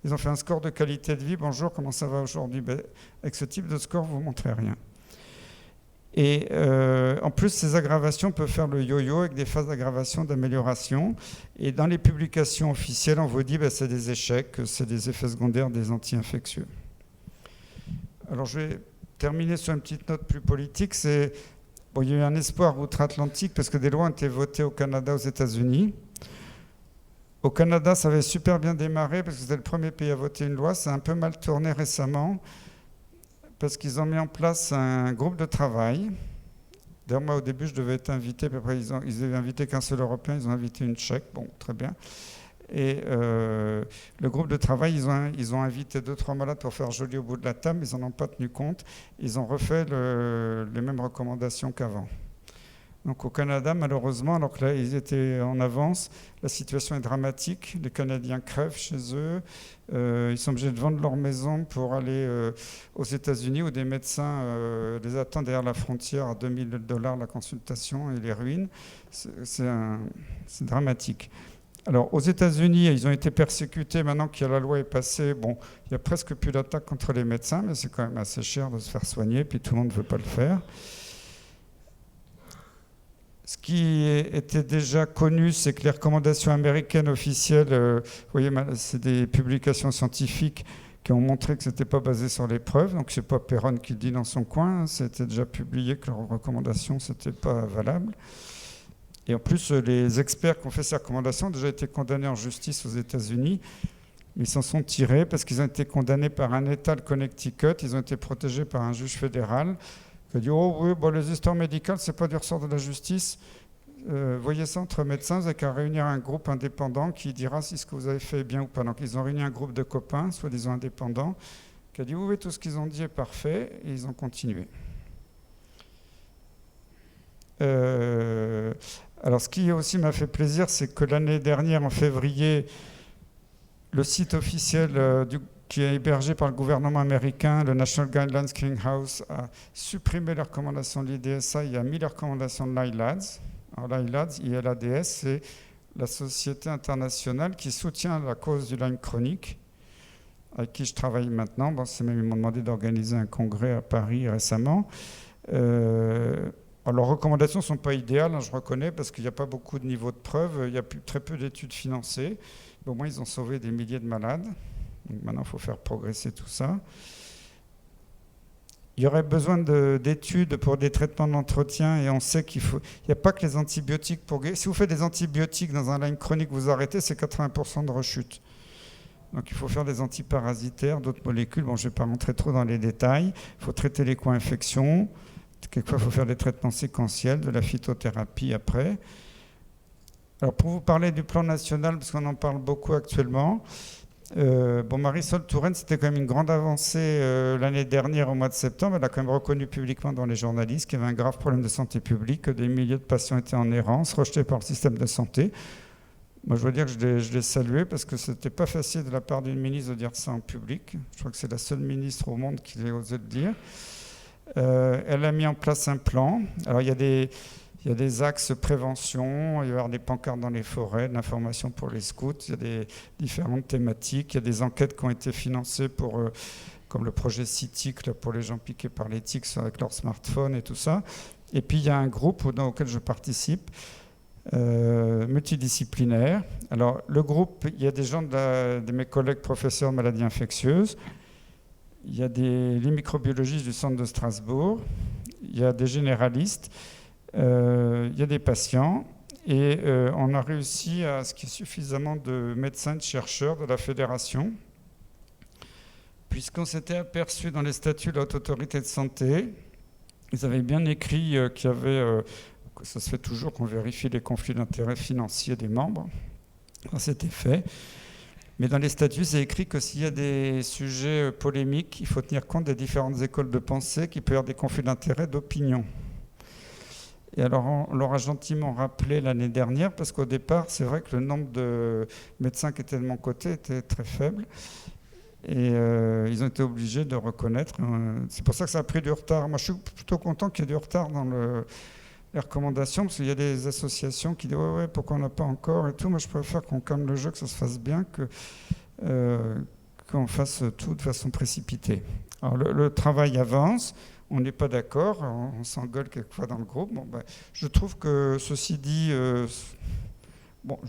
Ils ont fait un score de qualité de vie. Bonjour, comment ça va aujourd'hui ? Avec ce type de score, vous ne montrez rien. Et en plus, ces aggravations peuvent faire le yo-yo avec des phases d'aggravation, d'amélioration. Et dans les publications officielles, on vous dit que c'est des échecs, que c'est des effets secondaires des anti-infectieux. Alors je vais terminer sur une petite note plus politique. Il y a eu un espoir outre-Atlantique parce que des lois ont été votées au Canada, aux États-Unis. Au Canada, ça avait super bien démarré parce que c'était le premier pays à voter une loi. Ça a un peu mal tourné récemment parce qu'ils ont mis en place un groupe de travail. D'ailleurs, moi, au début, je devais être invité. Puis après, ils avaient invité qu'un seul Européen. Ils ont invité une Tchèque. Bon, très bien. Et le groupe de travail, ils ont invité 2-3 malades pour faire joli au bout de la table. Ils n'en ont pas tenu compte. Ils ont refait les mêmes recommandations qu'avant. Donc au Canada, malheureusement, alors que là, ils étaient en avance, la situation est dramatique. Les Canadiens crèvent chez eux. Ils sont obligés de vendre leur maison pour aller aux États-Unis où des médecins les attendent derrière la frontière à $2000 la consultation et les ruinent. C'est dramatique. Alors aux États-Unis, ils ont été persécutés. Maintenant que la loi est passée, bon, il n'y a presque plus d'attaques contre les médecins, mais c'est quand même assez cher de se faire soigner, puis tout le monde ne veut pas le faire. Ce qui était déjà connu, c'est que les recommandations américaines officielles, vous voyez, c'est des publications scientifiques qui ont montré que ce n'était pas basé sur les preuves. Donc, ce n'est pas Perron qui le dit dans son coin. C'était déjà publié que leurs recommandations, ce n'était pas valable. Et en plus, les experts qui ont fait ces recommandations ont déjà été condamnés en justice aux États-Unis. Mais ils s'en sont tirés parce qu'ils ont été condamnés par un État, le Connecticut. Ils ont été protégés par un juge fédéral qui a dit « Oh oui, les histoires médicales, ce n'est pas du ressort de la justice. Voyez ça entre médecins, vous n'avez qu'à réunir un groupe indépendant qui dira si ce que vous avez fait est bien ou pas. » Donc ils ont réuni un groupe de copains, soi-disant indépendants, qui a dit « Oui, tout ce qu'ils ont dit est parfait. » Et ils ont continué. Alors ce qui aussi m'a fait plaisir, c'est que l'année dernière, en février, le site officiel qui est hébergé par le gouvernement américain, le National Guidelines Clearinghouse, a supprimé les recommandations de l'IDSA et a mis les recommandations de l'ILADS. Alors l'ILADS, ILADS, c'est la société internationale qui soutient la cause du Lyme chronique, avec qui je travaille maintenant. Bon, ils m'ont demandé d'organiser un congrès à Paris récemment. Alors, leurs recommandations ne sont pas idéales, je reconnais, parce qu'il n'y a pas beaucoup de niveaux de preuves, il y a très peu d'études financées. Mais au moins, ils ont sauvé des milliers de malades. Donc maintenant, il faut faire progresser tout ça. Il y aurait besoin d'études pour des traitements d'entretien et on sait qu'il n'y a pas que les antibiotiques pour guérir. Si vous faites des antibiotiques dans un Lyme chronique, vous arrêtez, c'est 80% de rechute. Donc il faut faire des antiparasitaires, d'autres molécules. Bon, je ne vais pas rentrer trop dans les détails. Il faut traiter les co-infections. Quelquefois, il faut faire des traitements séquentiels, de la phytothérapie après. Alors pour vous parler du plan national, parce qu'on en parle beaucoup actuellement, Marisol Touraine, c'était quand même une grande avancée l'année dernière au mois de septembre. Elle a quand même reconnu publiquement dans les journalistes qu'il y avait un grave problème de santé publique, que des milliers de patients étaient en errance, rejetés par le système de santé. Moi, je veux dire que je l'ai salué parce que ce n'était pas facile de la part d'une ministre de dire ça en public. Je crois que c'est la seule ministre au monde qui ait osé le dire. Elle a mis en place un plan. Alors, il y a des axes prévention, il va y avoir des pancartes dans les forêts, de l'information pour les scouts, il y a des différentes thématiques, il y a des enquêtes qui ont été financées comme le projet CITIC pour les gens piqués par les tiques avec leur smartphone et tout ça. Et puis il y a un groupe auquel je participe, multidisciplinaire. Alors le groupe, il y a des gens de mes collègues professeurs de maladies infectieuses, il y a les microbiologistes du centre de Strasbourg, il y a des généralistes, il y a des patients et on a réussi à ce qu'il y ait suffisamment de médecins, de chercheurs de la fédération, puisqu'on s'était aperçu dans les statuts de la Haute Autorité de Santé, ils avaient bien écrit qu'il y avait, ça se fait toujours, qu'on vérifie les conflits d'intérêts financiers des membres, ça c'était fait. Mais dans les statuts, c'est écrit que s'il y a des sujets polémiques, il faut tenir compte des différentes écoles de pensée qui peuvent avoir des conflits d'intérêts d'opinion. Et alors, on leur a gentiment rappelé l'année dernière, parce qu'au départ, c'est vrai que le nombre de médecins qui étaient de mon côté était très faible. Et ils ont été obligés de reconnaître. C'est pour ça que ça a pris du retard. Moi, je suis plutôt content qu'il y ait du retard dans les recommandations, parce qu'il y a des associations qui disent ouais, pourquoi on n'a pas encore et tout. Moi, je préfère qu'on calme le jeu, que ça se fasse bien, qu'on fasse tout de façon précipitée. Alors, le travail avance. On n'est pas d'accord, on s'engueule quelquefois dans le groupe. Je trouve que, ceci dit, je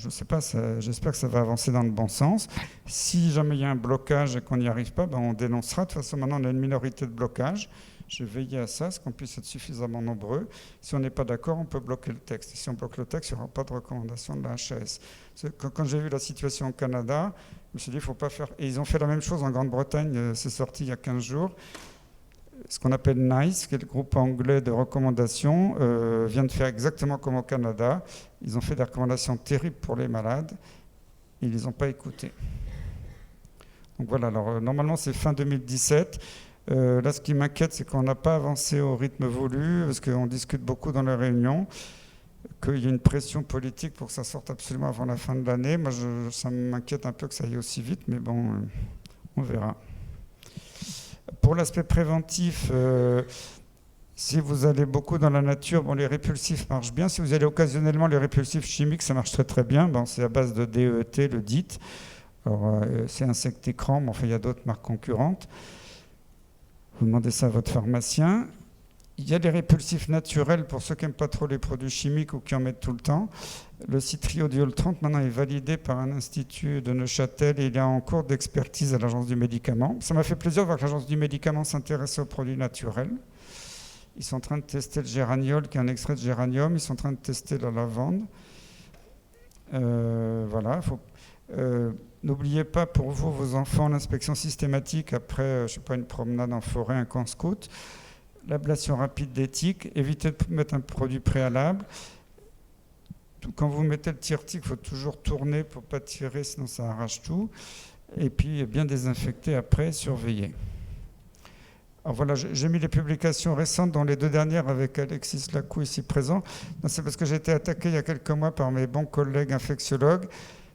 ne sais pas, j'espère que ça va avancer dans le bon sens. Si jamais il y a un blocage et qu'on n'y arrive pas, on dénoncera. De toute façon, maintenant, on a une minorité de blocage. Je vais veiller à ça, qu'on puisse être suffisamment nombreux. Si on n'est pas d'accord, on peut bloquer le texte. Et si on bloque le texte, il n'y aura pas de recommandation de la HAS. Quand j'ai vu la situation au Canada, je me suis dit, il ne faut pas faire... Et ils ont fait la même chose en Grande-Bretagne, c'est sorti il y a 15 jours. Ce qu'on appelle NICE, qui est le groupe anglais de recommandations, vient de faire exactement comme au Canada. Ils ont fait des recommandations terribles pour les malades. Ils ne les ont pas écoutées. Donc voilà, alors normalement c'est fin 2017. Là, ce qui m'inquiète, c'est qu'on n'a pas avancé au rythme voulu, parce qu'on discute beaucoup dans les réunions, qu'il y ait une pression politique pour que ça sorte absolument avant la fin de l'année. Moi, ça m'inquiète un peu que ça aille aussi vite, mais bon, on verra. Pour l'aspect préventif, si vous allez beaucoup dans la nature, les répulsifs marchent bien. Si vous allez occasionnellement, les répulsifs chimiques, ça marche très très bien. C'est à base de DEET, le DIT. Alors, c'est Insecticram, mais enfin, il y a d'autres marques concurrentes. Vous demandez ça à votre pharmacien. Il y a des répulsifs naturels pour ceux qui n'aiment pas trop les produits chimiques ou qui en mettent tout le temps. Le Citriodiol 30 maintenant est validé par un institut de Neuchâtel et il est en cours d'expertise à l'Agence du médicament. Ça m'a fait plaisir de voir que l'Agence du médicament s'intéressait aux produits naturels. Ils sont en train de tester le géraniol, qui est un extrait de géranium. Ils sont en train de tester la lavande. Voilà. N'oubliez pas pour vous, vos enfants, l'inspection systématique après, une promenade en forêt, un camp scout. L'ablation rapide d'éthique, évitez de mettre un produit préalable. Quand vous mettez le tire-tic, il faut toujours tourner pour ne pas tirer, sinon ça arrache tout. Et puis bien désinfecter après, surveiller. Alors voilà, j'ai mis les publications récentes, dont les 2 dernières avec Alexis Lacou ici présent. C'est parce que j'ai été attaqué il y a quelques mois par mes bons collègues infectiologues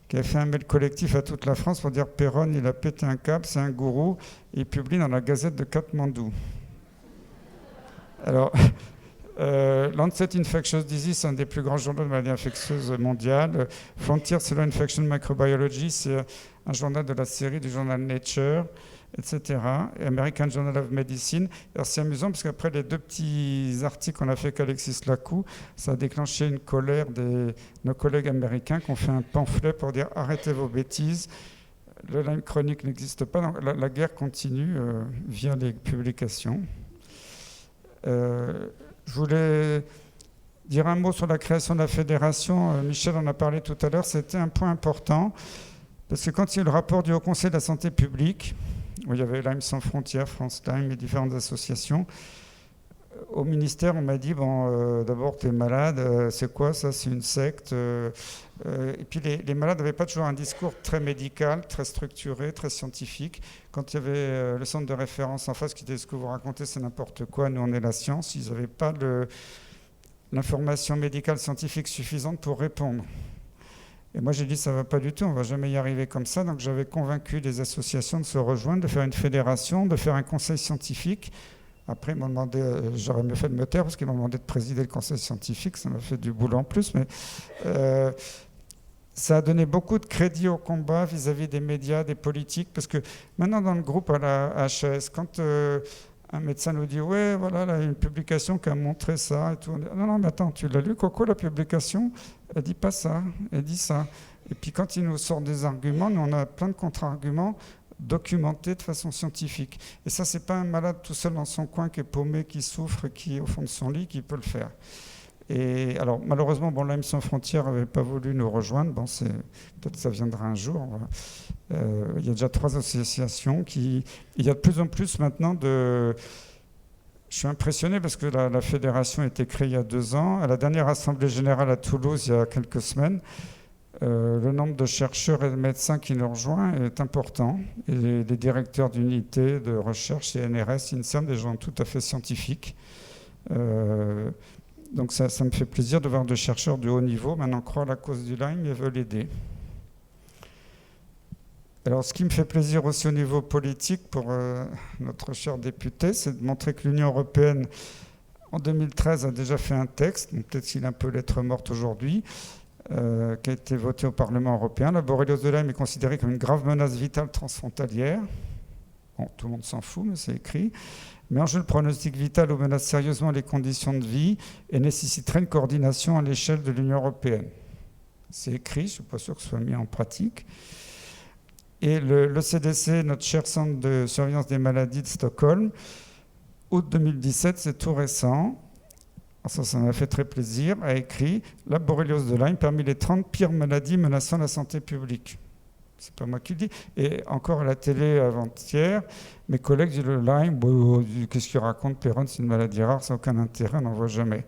qui avaient fait un mail collectif à toute la France pour dire Perron, il a pété un câble, c'est un gourou, et il publie dans la Gazette de Katmandou. Alors, Lancet Infectious Disease, c'est un des plus grands journaux de maladies infectieuses mondiales. Frontier Cellular Infection Microbiology, c'est un journal de la série du journal Nature, etc. Et American Journal of Medicine. Alors c'est amusant parce qu'après les 2 petits articles qu'on a fait avec Alexis Lacou, ça a déclenché une colère de nos collègues américains qui ont fait un pamphlet pour dire arrêtez vos bêtises. Le Lyme chronique n'existe pas. Donc la guerre continue via les publications. Je voulais dire un mot sur la création de la fédération. Michel en a parlé tout à l'heure. C'était un point important parce que quand il y a eu le rapport du Haut Conseil de la santé publique, où il y avait Lyme sans frontières, France Lyme et différentes associations, au ministère, on m'a dit, bon, d'abord, tu es malade, c'est quoi ça? C'est une secte. Et puis les malades n'avaient pas toujours un discours très médical, très structuré, très scientifique. Quand il y avait le centre de référence en face qui disait ce que vous racontez, c'est n'importe quoi, nous on est la science, ils n'avaient pas l'information médicale scientifique suffisante pour répondre. Et moi j'ai dit ça ne va pas du tout, on ne va jamais y arriver comme ça. Donc j'avais convaincu les associations de se rejoindre, de faire une fédération, de faire un conseil scientifique. Après, ils m'ont demandé, j'aurais mieux fait de me taire parce qu'ils m'ont demandé de présider le conseil scientifique, ça m'a fait du boulot en plus, mais ça a donné beaucoup de crédit au combat vis-à-vis des médias, des politiques, parce que maintenant dans le groupe à la HES, quand un médecin nous dit « ouais, voilà, là, il y a une publication qui a montré ça », et tout, on dit « non, non, mais attends, tu l'as lu, Coco, la publication? Elle dit pas ça, elle dit ça ». Et puis quand il nous sort des arguments, nous on a plein de contre-arguments, documenté de façon scientifique. Et ça, c'est pas un malade tout seul dans son coin qui est paumé, qui souffre, qui est au fond de son lit, qui peut le faire. Et alors, malheureusement, bon, l'AME sans frontières n'avait pas voulu nous rejoindre. Bon, peut-être que ça viendra un jour. Il y a déjà 3 associations il y a de plus en plus maintenant Je suis impressionné parce que la fédération a été créée il y a 2 ans. À la dernière assemblée générale à Toulouse, il y a quelques semaines, le nombre de chercheurs et de médecins qui nous rejoint est important. Et les directeurs d'unités de recherche, CNRS, INSERM, des gens tout à fait scientifiques. Donc ça me fait plaisir de voir des chercheurs de haut niveau maintenant croient à la cause du Lyme et veulent aider. Alors ce qui me fait plaisir aussi au niveau politique pour notre cher député, c'est de montrer que l'Union européenne, en 2013, a déjà fait un texte, peut-être qu'il est un peu lettre morte aujourd'hui, qui a été voté au Parlement européen. La borréliose de Lyme est considérée comme une grave menace vitale transfrontalière. Bon, tout le monde s'en fout, mais c'est écrit. Mais en jeu, le pronostic vital ou menace sérieusement les conditions de vie et nécessiterait une coordination à l'échelle de l'Union européenne. C'est écrit, je ne suis pas sûr que ce soit mis en pratique. Et le CDC, notre cher centre de surveillance des maladies de Stockholm, août 2017, c'est tout récent, ça m'a fait très plaisir, a écrit « La borréliose de Lyme parmi les 30 pires maladies menaçant la santé publique ». C'est pas moi qui le dis. Et encore à la télé avant-hier, mes collègues disent le Lyme, qu'est-ce qu'ils racontent, Perron, c'est une maladie rare, ça n'a aucun intérêt, on n'en voit jamais.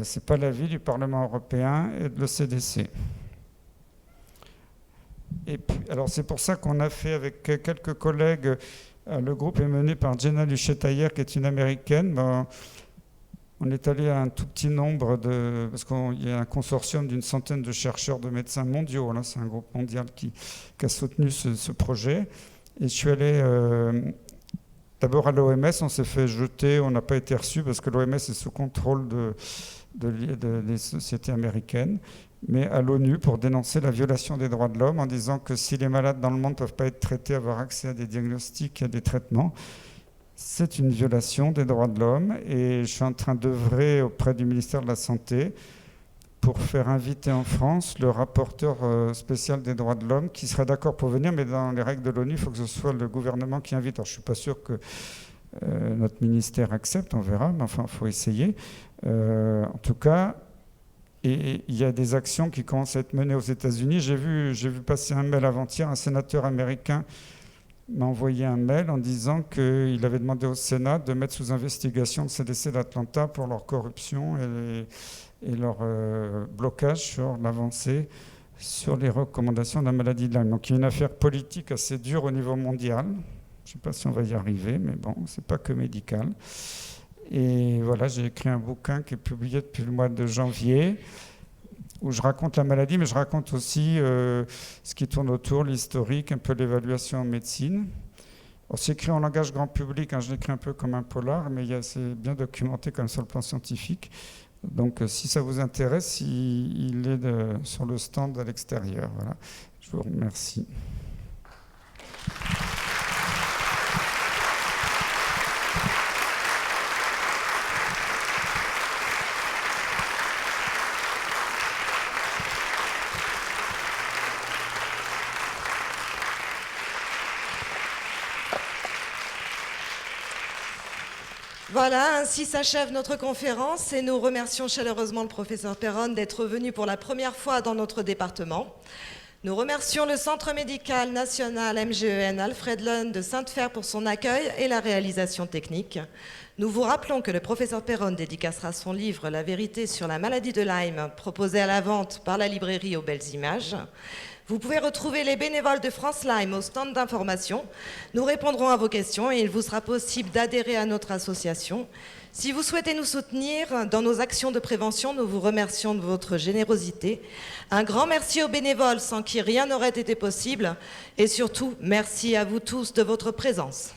C'est pas l'avis du Parlement européen et de l'ECDC. Et puis, alors c'est pour ça qu'on a fait avec quelques collègues, le groupe est mené par Jenna Luchetayer, qui est une américaine. On est allé à un tout petit nombre parce qu'il y a un consortium d'une centaine de chercheurs, de médecins mondiaux. Là, c'est un groupe mondial qui a soutenu ce projet. Et je suis allé d'abord à l'OMS, on s'est fait jeter, on n'a pas été reçu parce que l'OMS est sous contrôle des sociétés américaines, mais à l'ONU pour dénoncer la violation des droits de l'homme en disant que si les malades dans le monde ne peuvent pas être traités, avoir accès à des diagnostics et à des traitements, c'est une violation des droits de l'homme. Et je suis en train d'œuvrer auprès du ministère de la Santé pour faire inviter en France le rapporteur spécial des droits de l'homme qui serait d'accord pour venir, mais dans les règles de l'ONU, il faut que ce soit le gouvernement qui invite. Alors, je ne suis pas sûr que notre ministère accepte, on verra, mais enfin, il faut essayer. En tout cas, et il y a des actions qui commencent à être menées aux États-Unis. J'ai vu passer un mail avant-hier, un sénateur américain m'a envoyé un mail en disant qu'il avait demandé au Sénat de mettre sous investigation le CDC d'Atlanta pour leur corruption et leur blocage sur l'avancée sur les recommandations de la maladie de Lyme. Donc il y a une affaire politique assez dure au niveau mondial. Je ne sais pas si on va y arriver, mais bon, ce n'est pas que médical. Et voilà, j'ai écrit un bouquin qui est publié depuis le mois de janvier, où je raconte la maladie, mais je raconte aussi ce qui tourne autour, l'historique, un peu l'évaluation en médecine. C'est écrit en langage grand public, je l'écris un peu comme un polar, mais c'est bien documenté comme sur le plan scientifique. Donc si ça vous intéresse, il est sur le stand à l'extérieur. Voilà. Je vous remercie. Voilà, ainsi s'achève notre conférence et nous remercions chaleureusement le professeur Perron d'être venu pour la première fois dans notre département. Nous remercions le Centre médical national MGEN Alfred Lund de Sainte-Fère pour son accueil et la réalisation technique. Nous vous rappelons que le professeur Perron dédicacera son livre « La vérité sur la maladie de Lyme » proposé à la vente par la librairie aux Belles Images. Vous pouvez retrouver les bénévoles de France Lyme au stand d'information. Nous répondrons à vos questions et il vous sera possible d'adhérer à notre association. Si vous souhaitez nous soutenir dans nos actions de prévention, nous vous remercions de votre générosité. Un grand merci aux bénévoles sans qui rien n'aurait été possible. Et surtout, merci à vous tous de votre présence.